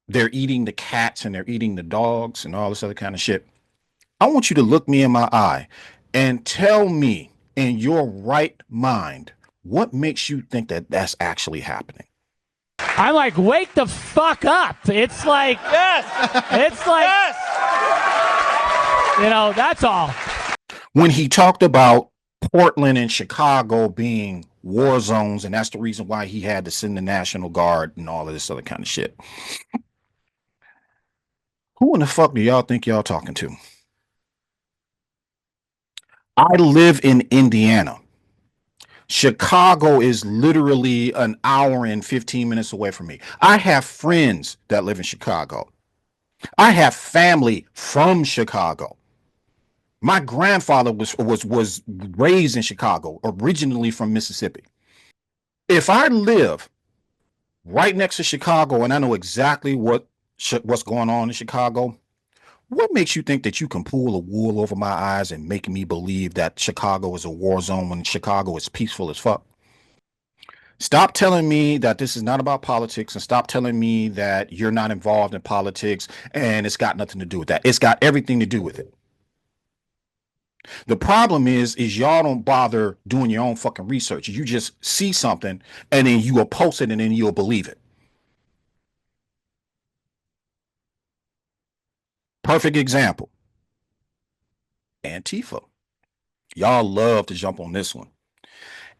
they're eating the cats and they're eating the dogs and all this other kind of shit? I want you to look me in my eye and tell me in your right mind what makes you think that that's actually happening. I'm like, wake the fuck up. It's like, yes. It's like, yes. You know, that's all. When he talked about Portland and Chicago being war zones, and that's the reason why he had to send the National Guard and all of this other kind of shit. Who in the fuck do y'all think y'all talking to? I live in Indiana. Chicago is literally an hour and 15 minutes away from me. I have friends that live in Chicago. I have family from Chicago. My grandfather was raised in Chicago, originally from Mississippi. If I live right next to Chicago and I know exactly what's going on in Chicago, what makes you think that you can pull a wool over my eyes and make me believe that Chicago is a war zone when Chicago is peaceful as fuck? Stop telling me that this is not about politics, and stop telling me that you're not involved in politics and it's got nothing to do with that. It's got everything to do with it. The problem is y'all don't bother doing your own fucking research. You just see something and then you will post it and then you'll believe it. Perfect example. Antifa. Y'all love to jump on this one.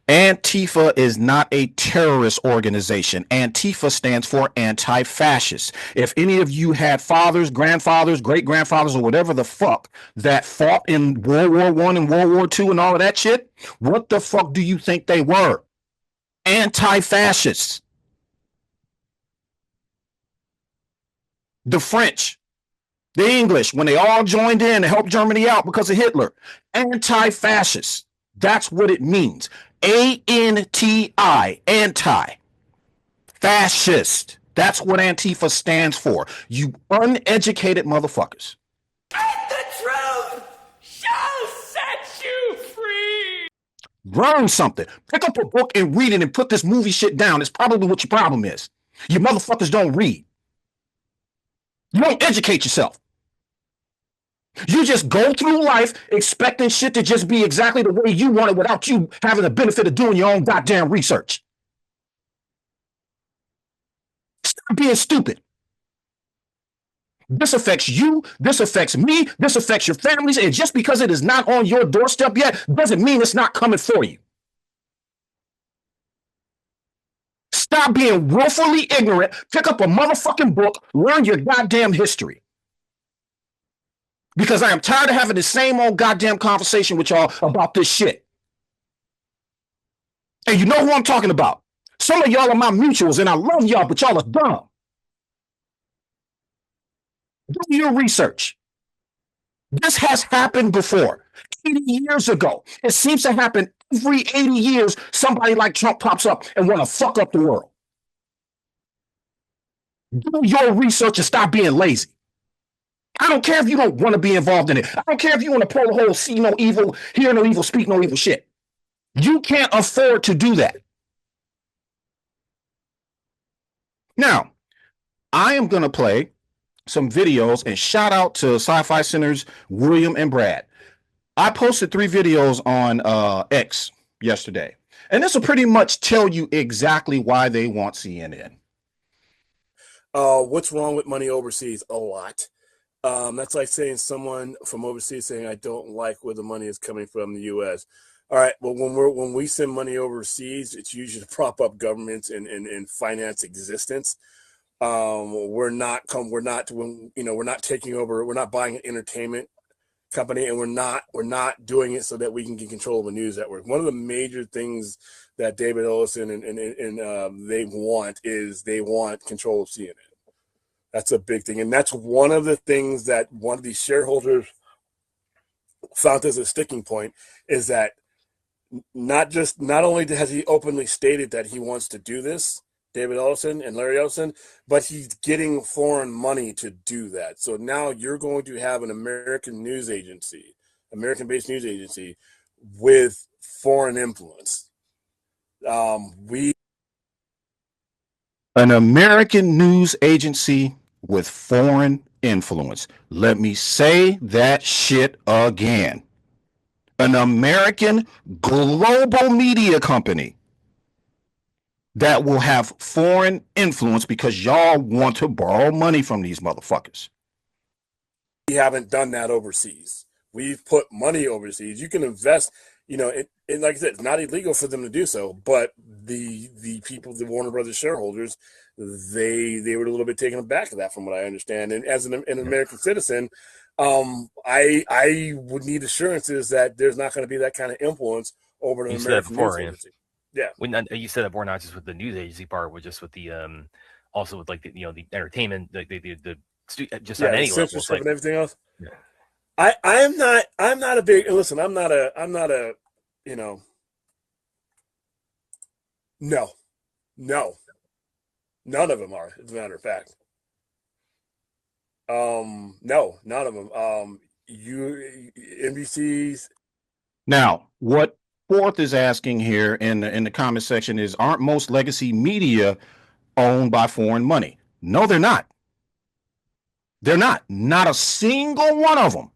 Antifa is not a terrorist organization. Antifa stands for anti-fascist. If any of you had fathers, grandfathers, great-grandfathers, or whatever the fuck that fought in World War I and World War II and all of that shit, what the fuck do you think they were? Anti-fascists. The French, the English, when they all joined in to help Germany out because of Hitler, anti-fascists. That's what it means. A-N-T-I, anti-fascist. That's what Antifa stands for. You uneducated motherfuckers. And the truth shall set you free. Learn something. Pick up a book and read it and put this movie shit down. It's probably what your problem is. You motherfuckers don't read. You don't educate yourself. You just go through life expecting shit to just be exactly the way you want it without you having the benefit of doing your own goddamn research. Stop being stupid. This affects you, this affects me, this affects your families, and just because it is not on your doorstep yet doesn't mean it's not coming for you. Stop being willfully ignorant, pick up a motherfucking book, learn your goddamn history. Because I am tired of having the same old goddamn conversation with y'all about this shit. And you know who I'm talking about. Some of y'all are my mutuals, and I love y'all, but y'all are dumb. Do your research. This has happened before. 80 years ago. It seems to happen every 80 years. Somebody like Trump pops up and want to fuck up the world. Do your research and stop being lazy. I don't care if you don't want to be involved in it. I don't care if you want to pull the whole see no evil, hear no evil, speak no evil shit. You can't afford to do that. Now, I am going to play some videos and shout out to Sci-Fi Center's William and Brad. I posted 3 videos on X yesterday, and this will pretty much tell you exactly why they want CNN. What's wrong with money overseas? A lot. That's like saying someone from overseas saying, I don't like where the money is coming from the U.S. All right, well, when we send money overseas, it's usually to prop up governments and finance existence. We're not taking over. We're not buying an entertainment company, and we're not doing it so that we can get control of a news network. One of the major things that David Ellison and they want control of CNN. That's a big thing, and that's one of the things that one of these shareholders found as a sticking point is that not only has he openly stated that he wants to do this, David Ellison and Larry Ellison, but he's getting foreign money to do that. So now you're going to have an American-based news agency with foreign influence. An American news agency with foreign influence. Let me say that shit again. An American global media company that will have foreign influence because y'all want to borrow money from these motherfuckers. We haven't done that overseas. We've put money overseas. You can invest, like I said, it's not illegal for them to do so, but the people, the Warner Brothers shareholders, they were a little bit taken aback of that, from what I understand. And as an American citizen, I would need assurances that there's not going to be that kind of influence over an American news agency. Yeah. You said that before, not just with the news agency part, but just with the also with like the the entertainment, on any level, censorship and everything else. Yeah. I'm not a big listen. I'm not a no, none of them are. As a matter of fact, no, none of them. NBC's. Now, what Fourth is asking here in the comment section is, aren't most legacy media owned by foreign money? No, they're not. They're not. Not a single one of them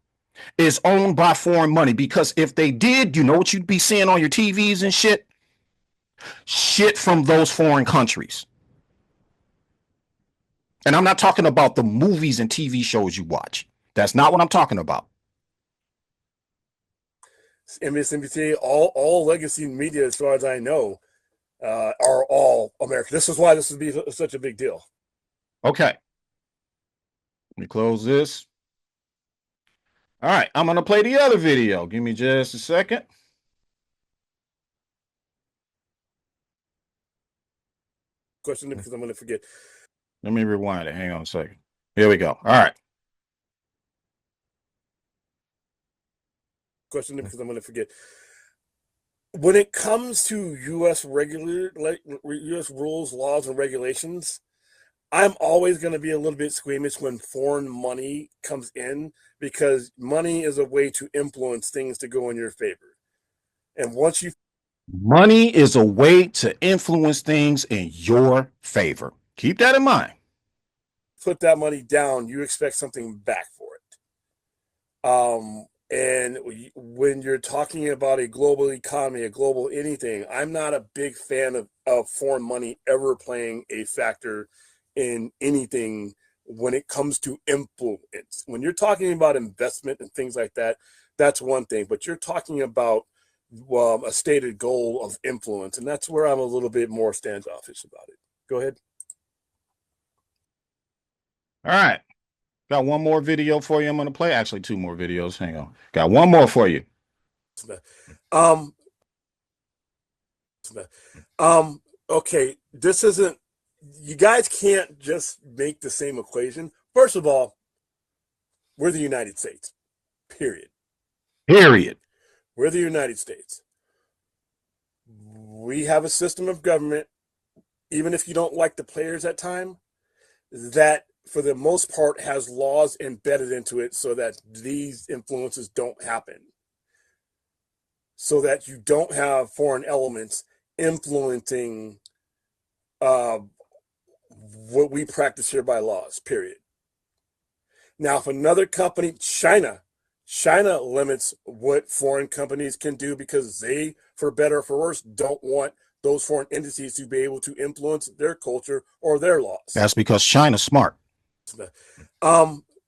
is owned by foreign money, because if they did, you know what you'd be seeing on your TVs and shit? Shit from those foreign countries. And I'm not talking about the movies and TV shows you watch. That's not what I'm talking about. MSNBC, all legacy media, as far as I know, are all American. This is why this would be such a big deal. Okay. Let me close this. All right, I'm going to play the other video. Give me just a second. Question, because I'm going to forget. Let me rewind it. Hang on a second. Here we go. All right. Question, because I'm going to forget. When it comes to U.S. U.S. rules, laws, and regulations, I'm always going to be a little bit squeamish when foreign money comes in, because money is a way to influence things to go in your favor. And once you... Money is a way to influence things in your favor. Keep that in mind. Put that money down, you expect something back for it. And when you're talking about a global economy, a global anything, I'm not a big fan of foreign money ever playing a factor in anything when it comes to influence. When you're talking about investment and things like that, that's one thing. But you're talking about a stated goal of influence, and that's where I'm a little bit more standoffish about it. Go ahead. All right. Got one more video for you. I'm going to play. Actually, 2 more videos. Hang on. Got one more for you. Okay. This isn't, you guys can't just make the same equation. First of all, we're the United States. Period. We're the United States. We have a system of government, even if you don't like the players at time, that for the most part has laws embedded into it so that these influences don't happen. so that you don't have foreign elements influencing what we practice here by laws, period. Now, if another company, China limits what foreign companies can do because they, for better or for worse, don't want those foreign entities to be able to influence their culture or their laws. That's because China's smart.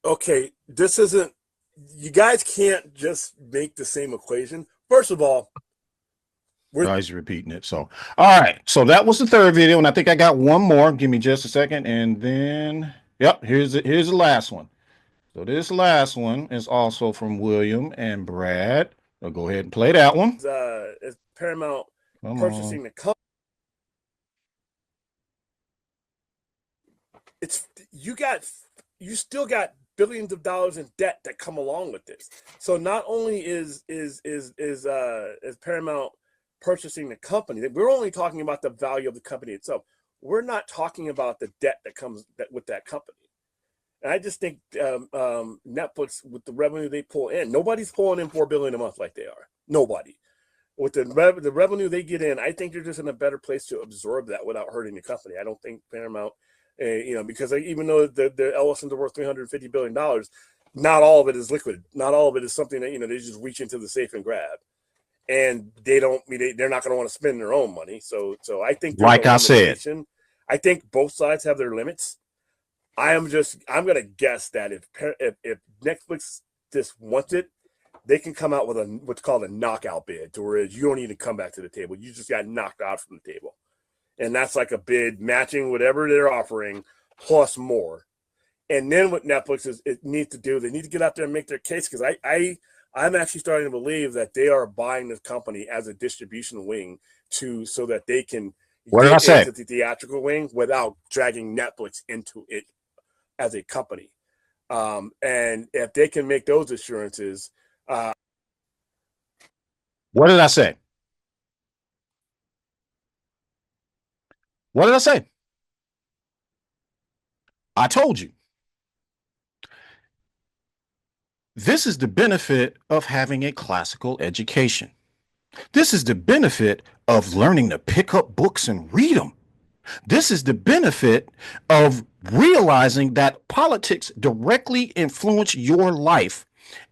Okay, this isn't, you guys can't just make the same equation. First of all, Guys repeating it. So, all right. So that was the third video, and I think I got one more. Give me just a second, and then, yep, here's the last one. So this last one is also from William and Brad. So go ahead and play that one. Is Paramount purchasing the company? You still got billions of dollars in debt that come along with this. So not only is Paramount purchasing the company, we're only talking about the value of the company itself. We're not talking about the debt that comes with that company. And I just think Netflix, with the revenue they pull in, nobody's pulling in $4 billion a month like they are. Nobody. With the revenue they get in, I think they're just in a better place to absorb that without hurting the company. I don't think Paramount, because even though the Ellisons are worth $350 billion, not all of it is liquid. Not all of it is something that they just reach into the safe and grab. And they're not going to want to spend their own money. So I think, like I said, I think both sides have their limits. I'm going to guess that if Netflix just wants it, they can come out with what's called a knockout bid, to where you don't even come back to the table. You just got knocked out from the table. And that's like a bid matching whatever they're offering plus more. And then what Netflix needs to do, they need to get out there and make their case, because I'm actually starting to believe that they are buying this company as a distribution wing so that they can get into the theatrical wing without dragging Netflix into it as a company. And if they can make those assurances. What did I say? What did I say? I told you. This is the benefit of having a classical education. This is the benefit of learning to pick up books and read them. This is the benefit of realizing that politics directly influence your life,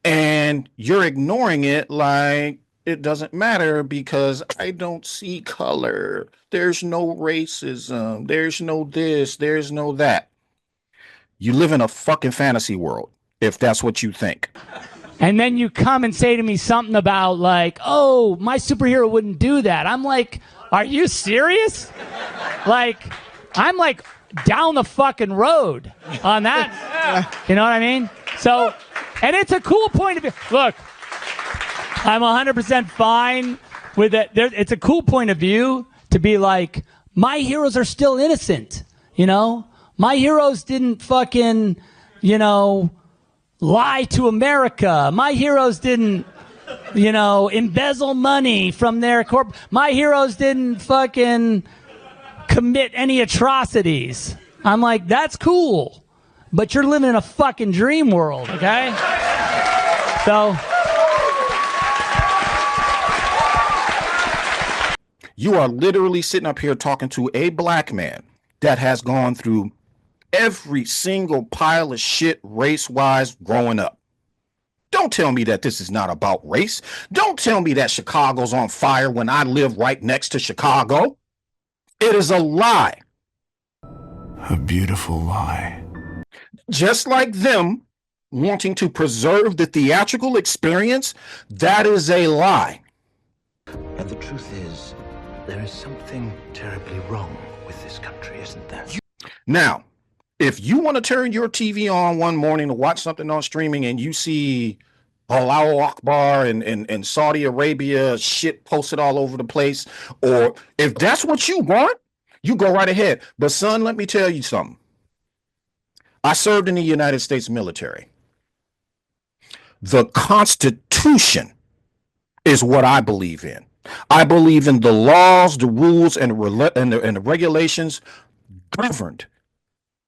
and you're ignoring it like it doesn't matter because I don't see color. There's no racism. There's no this. There's no that. You live in a fucking fantasy world if that's what you think. And then you come and say to me something about like, oh, my superhero wouldn't do that. I'm like, are you serious? Like, I'm like down the fucking road on that. You know what I mean? So, and it's a cool point of view. Look, I'm 100% fine with it. It's a cool point of view to be like, my heroes are still innocent. My heroes didn't fucking, lie to America. My heroes didn't, embezzle money from their my heroes didn't fucking commit any atrocities. I'm like, that's cool, but you're living in a fucking dream world, okay? So you are literally sitting up here talking to a black man that has gone through every single pile of shit race-wise growing up. Don't tell me that this is not about race. Don't tell me that Chicago's on fire when I live right next to Chicago. It is a lie. A beautiful lie. Just like them wanting to preserve the theatrical experience, that is a lie. And the truth is, there is something terribly wrong with this country, isn't there? Now, if you want to turn your TV on one morning to watch something on streaming and you see Allahu Akbar and Saudi Arabia shit posted all over the place, or if that's what you want, you go right ahead. But son, let me tell you something. I served in the United States military. The Constitution is what I believe in. I believe in the laws, the rules, and the regulations governed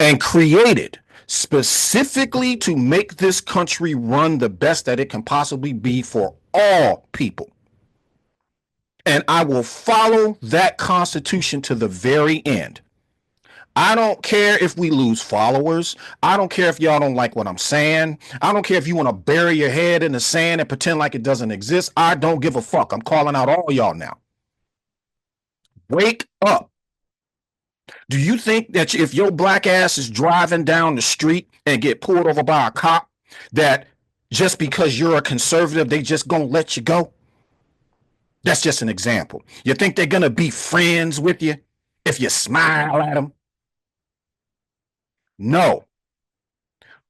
and created specifically to make this country run the best that it can possibly be for all people. And I will follow that Constitution to the very end. I don't care if we lose followers. I don't care if y'all don't like what I'm saying. I don't care if you want to bury your head in the sand and pretend like it doesn't exist. I don't give a fuck. I'm calling out all y'all now. Wake up. Do you think that if your black ass is driving down the street and get pulled over by a cop, that just because you're a conservative, they just gonna let you go? That's just an example. You think they're gonna be friends with you if you smile at them? No.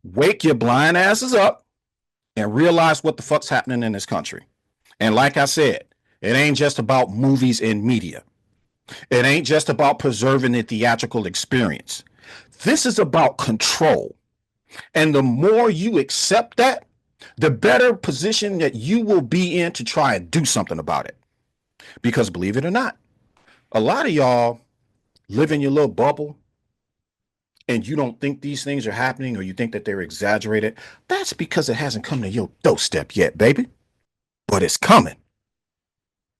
Wake your blind asses up and realize what the fuck's happening in this country. And like I said, it ain't just about movies and media. It ain't just about preserving the theatrical experience. This is about control. And the more you accept that, the better position that you will be in to try and do something about it. Because believe it or not, a lot of y'all live in your little bubble and you don't think these things are happening, or you think that they're exaggerated. That's because it hasn't come to your doorstep yet, baby. But it's coming.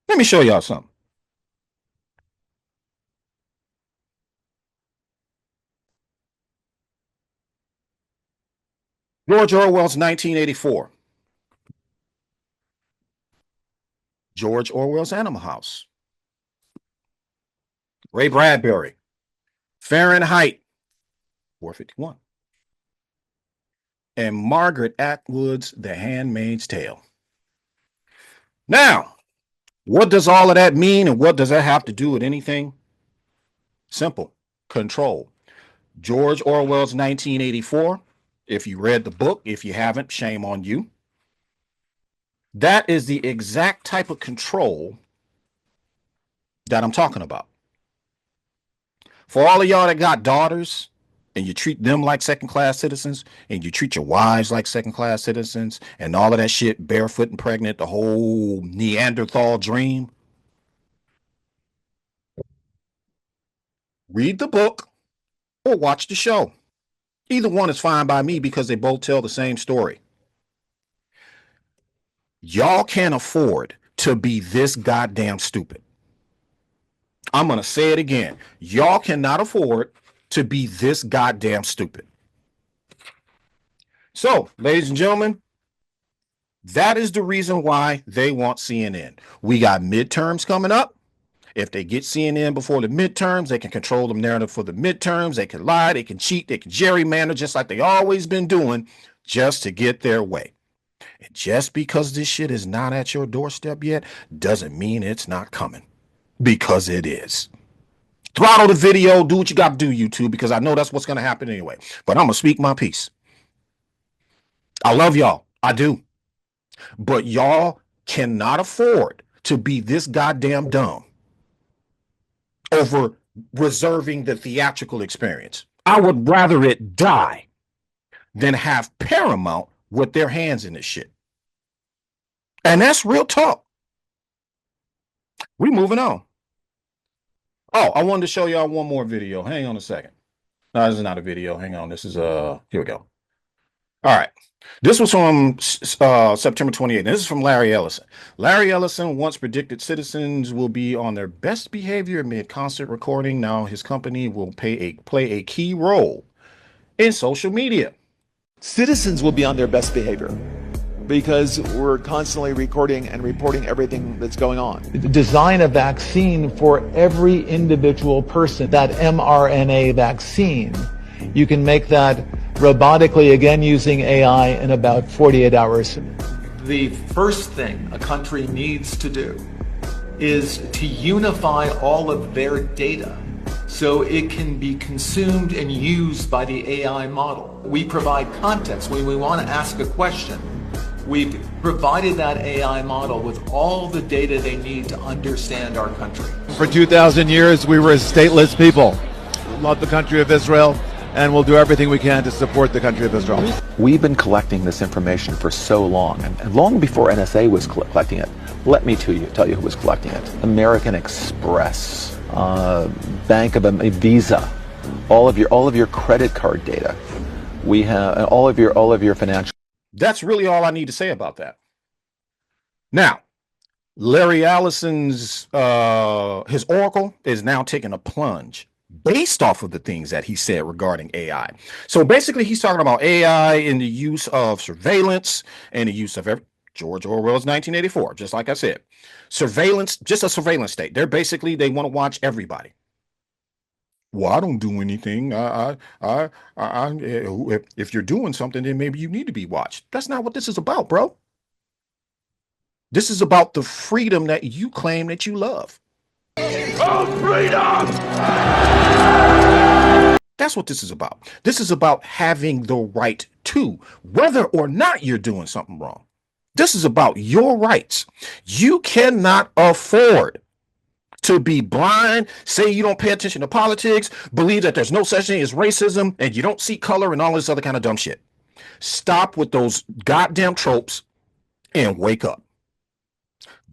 Let me show y'all something. George Orwell's 1984. George Orwell's Animal House. Ray Bradbury. Fahrenheit 451. And Margaret Atwood's The Handmaid's Tale. Now, what does all of that mean, and what does that have to do with anything? Simple. Control. George Orwell's 1984. If you read the book, if you haven't, shame on you. That is the exact type of control that I'm talking about. For all of y'all that got daughters and you treat them like second-class citizens, and you treat your wives like second-class citizens, and all of that shit, barefoot and pregnant, the whole Neanderthal dream, read the book or watch the show. Either one is fine by me because they both tell the same story. Y'all can't afford to be this goddamn stupid. I'm going to say it again. Y'all cannot afford to be this goddamn stupid. So, ladies and gentlemen, that is the reason why they want CNN. We got midterms coming up. If they get CNN before the midterms, they can control the narrative for the midterms. They can lie, they can cheat, they can gerrymander, just like they always been doing, just to get their way. And just because this shit is not at your doorstep yet doesn't mean it's not coming, because it is. Throttle the video, do what you got to do, YouTube, because I know that's what's going to happen anyway. But I'm going to speak my piece. I love y'all. I do. But y'all cannot afford to be this goddamn dumb over reserving the theatrical experience. I would rather it die than have Paramount with their hands in this shit. And that's real talk. We moving on. Oh, I wanted to show y'all one more video. Hang on a second. No, this is not a video. Hang on. This is here we go. All right. This was from September 28th. This is from Larry Ellison. Larry Ellison once predicted citizens will be on their best behavior amid constant recording. Now his company will play a key role in social media. Citizens will be on their best behavior because we're constantly recording and reporting everything that's going on. Design a vaccine for every individual person. That mRNA vaccine, you can make that robotically, again using AI, in about 48 hours. The first thing a country needs to do is to unify all of their data so it can be consumed and used by the AI model. We provide context. When we want to ask a question, we've provided that AI model with all the data they need to understand our country. For 2,000 years, we were a stateless people. Love the country of Israel, and we'll do everything we can to support the country of Israel. We've been collecting this information for so long, and long before NSA was collecting it. Let me tell you who was collecting it. American Express, Bank of Visa, all of your credit card data. We have all of your financial. That's really all I need to say about that. Now, Larry Ellison's his Oracle is now taking a plunge based off of the things that he said regarding AI. So basically, he's talking about AI in the use of surveillance and the use of George Orwell's 1984. Just like I said, surveillance, just a surveillance state. They want to watch everybody. Well, I don't do anything. If you're doing something, then maybe you need to be watched. That's not what this is about, bro. This is about the freedom that you claim that you love. Oh, freedom! That's what this is about. This is about having the right to, whether or not you're doing something wrong. This is about your rights. You cannot afford to be blind, say you don't pay attention to politics, believe that there's no such thing as racism, and you don't see color and all this other kind of dumb shit. Stop with those goddamn tropes and wake up.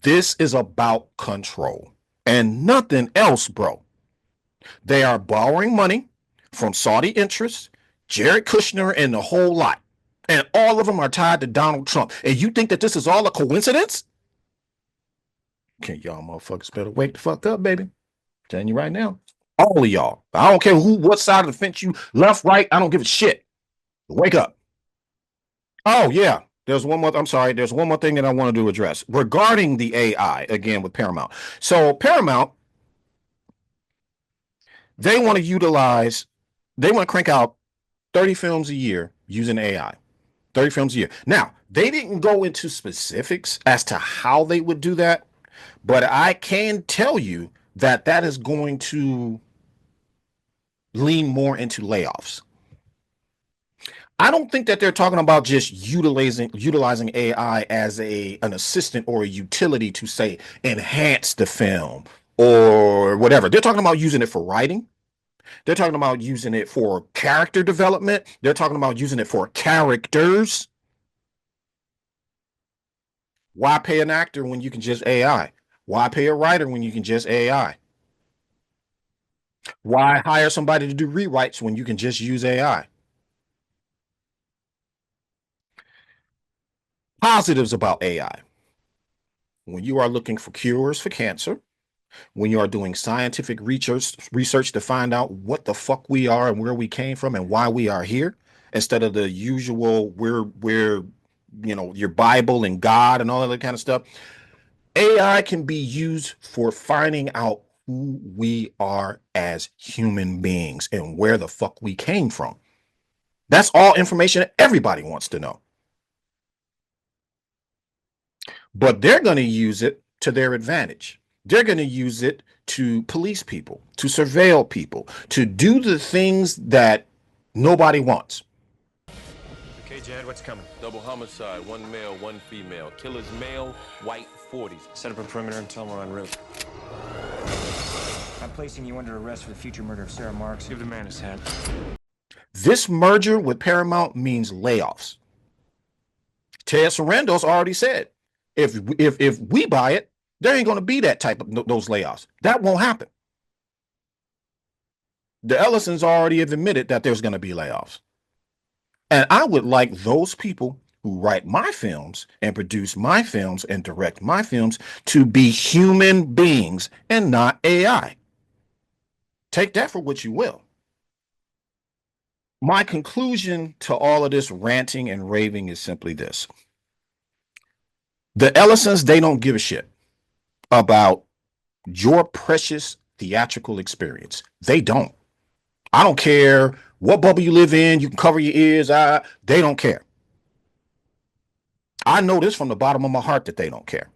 This is about control and nothing else, bro. They are borrowing money from Saudi interests, Jared Kushner, and the whole lot. And all of them are tied to Donald Trump. And you think that this is all a coincidence? Okay, y'all motherfuckers better wake the fuck up, baby. I'm telling you right now. All of y'all. I don't care what side of the fence you left, right. I don't give a shit. Wake up. Oh, yeah. There's one more thing that I wanted to address regarding the AI, again, with Paramount. So Paramount, they want to crank out 30 films a year using AI. 30 films a year. Now, they didn't go into specifics as to how they would do that, but I can tell you that that is going to lean more into layoffs. I don't think that they're talking about just utilizing AI as an assistant or a utility to, say, enhance the film or whatever. They're talking about using it for writing. They're talking about using it for character development. They're talking about using it for characters. Why pay an actor when you can just AI? Why pay a writer when you can just AI? Why hire somebody to do rewrites when you can just use AI? Positives about AI. When you are looking for cures for cancer, when you are doing scientific research to find out what the fuck we are and where we came from and why we are here, instead of the usual we're your Bible and God and all that kind of stuff. AI can be used for finding out who we are as human beings and where the fuck we came from. That's all information that everybody wants to know. But they're going to use it to their advantage. They're going to use it to police people, to surveil people, to do the things that nobody wants. Okay, Jad, what's coming? Double homicide, one male, one female. Killer's male, white, 40s. Set up a perimeter and tell them we're en route. I'm placing you under arrest for the future murder of Sarah Marks. Give the man his hat. This merger with Paramount means layoffs. Ted Sarandos already said, if we buy it, there ain't going to be that type of those layoffs. That won't happen. The Ellisons already have admitted that there's going to be layoffs. And I would like those people who write my films and produce my films and direct my films to be human beings and not AI. Take that for what you will. My conclusion to all of this ranting and raving is simply this. The Ellisons, they don't give a shit about your precious theatrical experience. They don't. I don't care what bubble you live in. You can cover your ears. They don't care. I know this from the bottom of my heart that they don't care.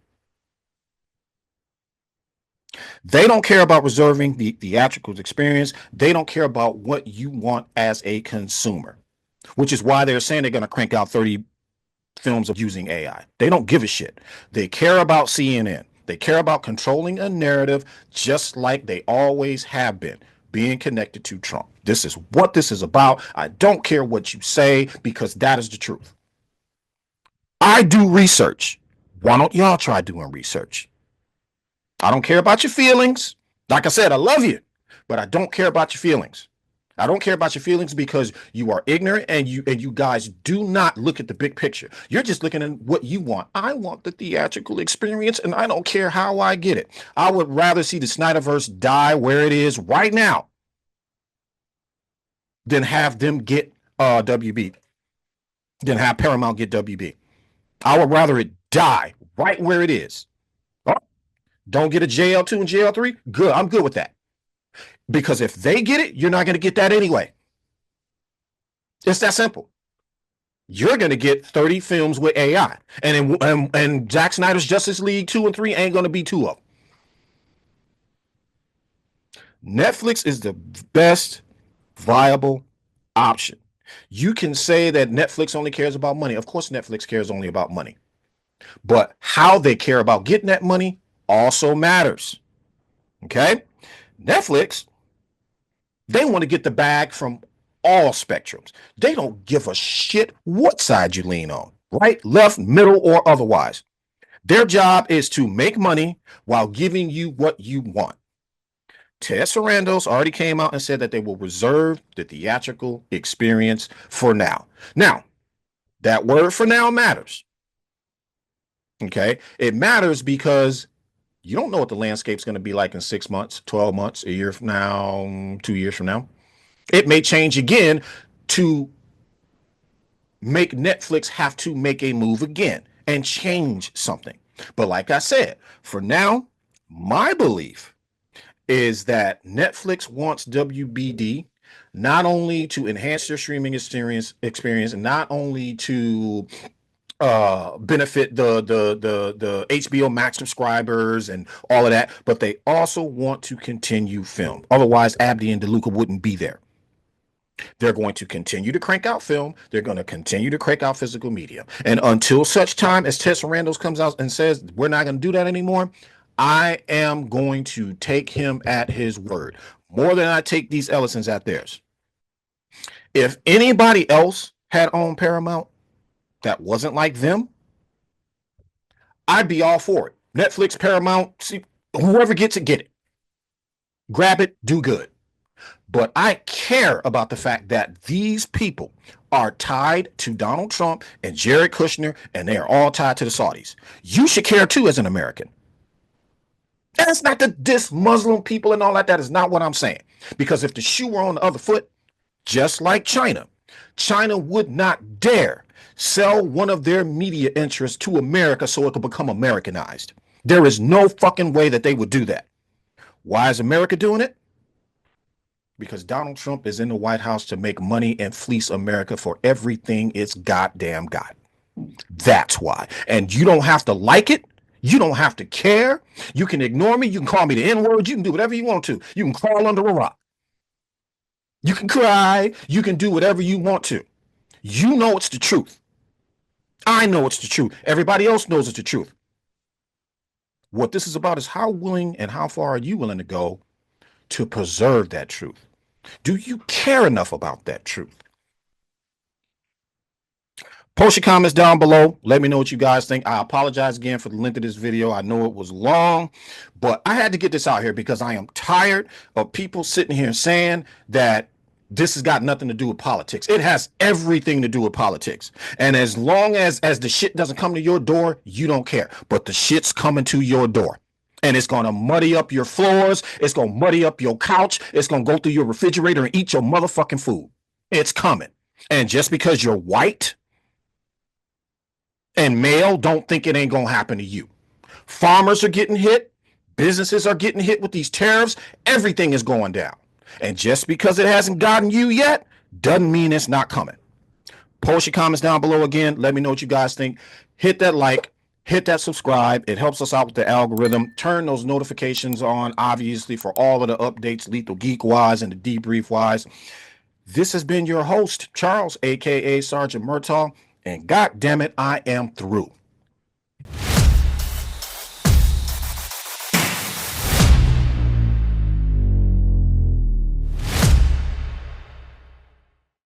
They don't care about reserving the theatrical experience. They don't care about what you want as a consumer, which is why they're saying they're going to crank out 30 films of using AI. They don't give a shit. They care about CNN. They care about controlling a narrative just like they always have been, being connected to Trump. This is what this is about. I don't care what you say because that is the truth. I do research. Why don't y'all try doing research? I don't care about your feelings. Like I said, I love you, but I don't care about your feelings. I don't care about your feelings because you are ignorant and you guys do not look at the big picture. You're just looking at what you want. I want the theatrical experience and I don't care how I get it. I would rather see the Snyderverse die where it is right now than have them get WB, than have Paramount get WB. I would rather it die right where it is. Oh, don't get a JL2 and JL3? Good. I'm good with that. Because if they get it, you're not going to get that anyway. It's that simple. You're going to get 30 films with AI. And Zack Snyder's Justice League 2 and 3 ain't going to be 2 of them. Netflix is the best viable option. You can say that Netflix only cares about money. Of course, Netflix cares only about money. But how they care about getting that money also matters. Okay? Netflix, they want to get the bag from all spectrums. They don't give a shit what side you lean on, right, left, middle, or otherwise. Their job is to make money while giving you what you want. Ted Sarandos already came out and said that they will reserve the theatrical experience for now. Now, that word for now matters. Okay? It matters because you don't know what the landscape's going to be like in 6 months, 12 months, a year from now, 2 years from now. It may change again to make Netflix have to make a move again and change something. But like I said, for now, my belief is that Netflix wants WBD not only to enhance their streaming experience and not only to benefit the HBO Max subscribers and all of that, but they also want to continue film. Otherwise, Abdi and DeLuca wouldn't be there. They're going to continue to crank out film. They're going to continue to crank out physical media. And until such time as Ted Sarandos comes out and says, we're not going to do that anymore, I am going to take him at his word more than I take these Ellisons at theirs. If anybody else had owned Paramount that wasn't like them, I'd be all for it. Netflix, Paramount, see, whoever gets it, get it. Grab it, do good. But I care about the fact that these people are tied to Donald Trump and Jared Kushner, and they are all tied to the Saudis. You should care too as an American. That's not to diss Muslim people and all that. That is not what I'm saying. Because if the shoe were on the other foot, just like China, China would not dare sell one of their media interests to America so it could become Americanized. There is no fucking way that they would do that. Why is America doing it? Because Donald Trump is in the White House to make money and fleece America for everything it's goddamn got. That's why. And you don't have to like it. You don't have to care. You can ignore me. You can call me the N-word. You can do whatever you want to. You can crawl under a rock. You can cry. You can do whatever you want to. You know it's the truth. I know it's the truth. Everybody else knows it's the truth. What this is about is how willing and how far are you willing to go to preserve that truth? Do you care enough about that truth? Post your comments down below. Let me know what you guys think. I apologize again for the length of this video. I know it was long, but I had to get this out here because I am tired of people sitting here saying that this has got nothing to do with politics. It has everything to do with politics. And as long as the shit doesn't come to your door, you don't care. But the shit's coming to your door. And it's going to muddy up your floors. It's going to muddy up your couch. It's going to go through your refrigerator and eat your motherfucking food. It's coming. And just because you're white and male, don't think it ain't going to happen to you. Farmers are getting hit. Businesses are getting hit with these tariffs. Everything is going down. And just because it hasn't gotten you yet, doesn't mean it's not coming. Post your comments down below again. Let me know what you guys think. Hit that like. Hit that subscribe. It helps us out with the algorithm. Turn those notifications on, obviously, for all of the updates, Lethal Geek wise and the debrief wise. This has been your host, Charles, aka Sergeant Murtaugh, and God damn it, I am through.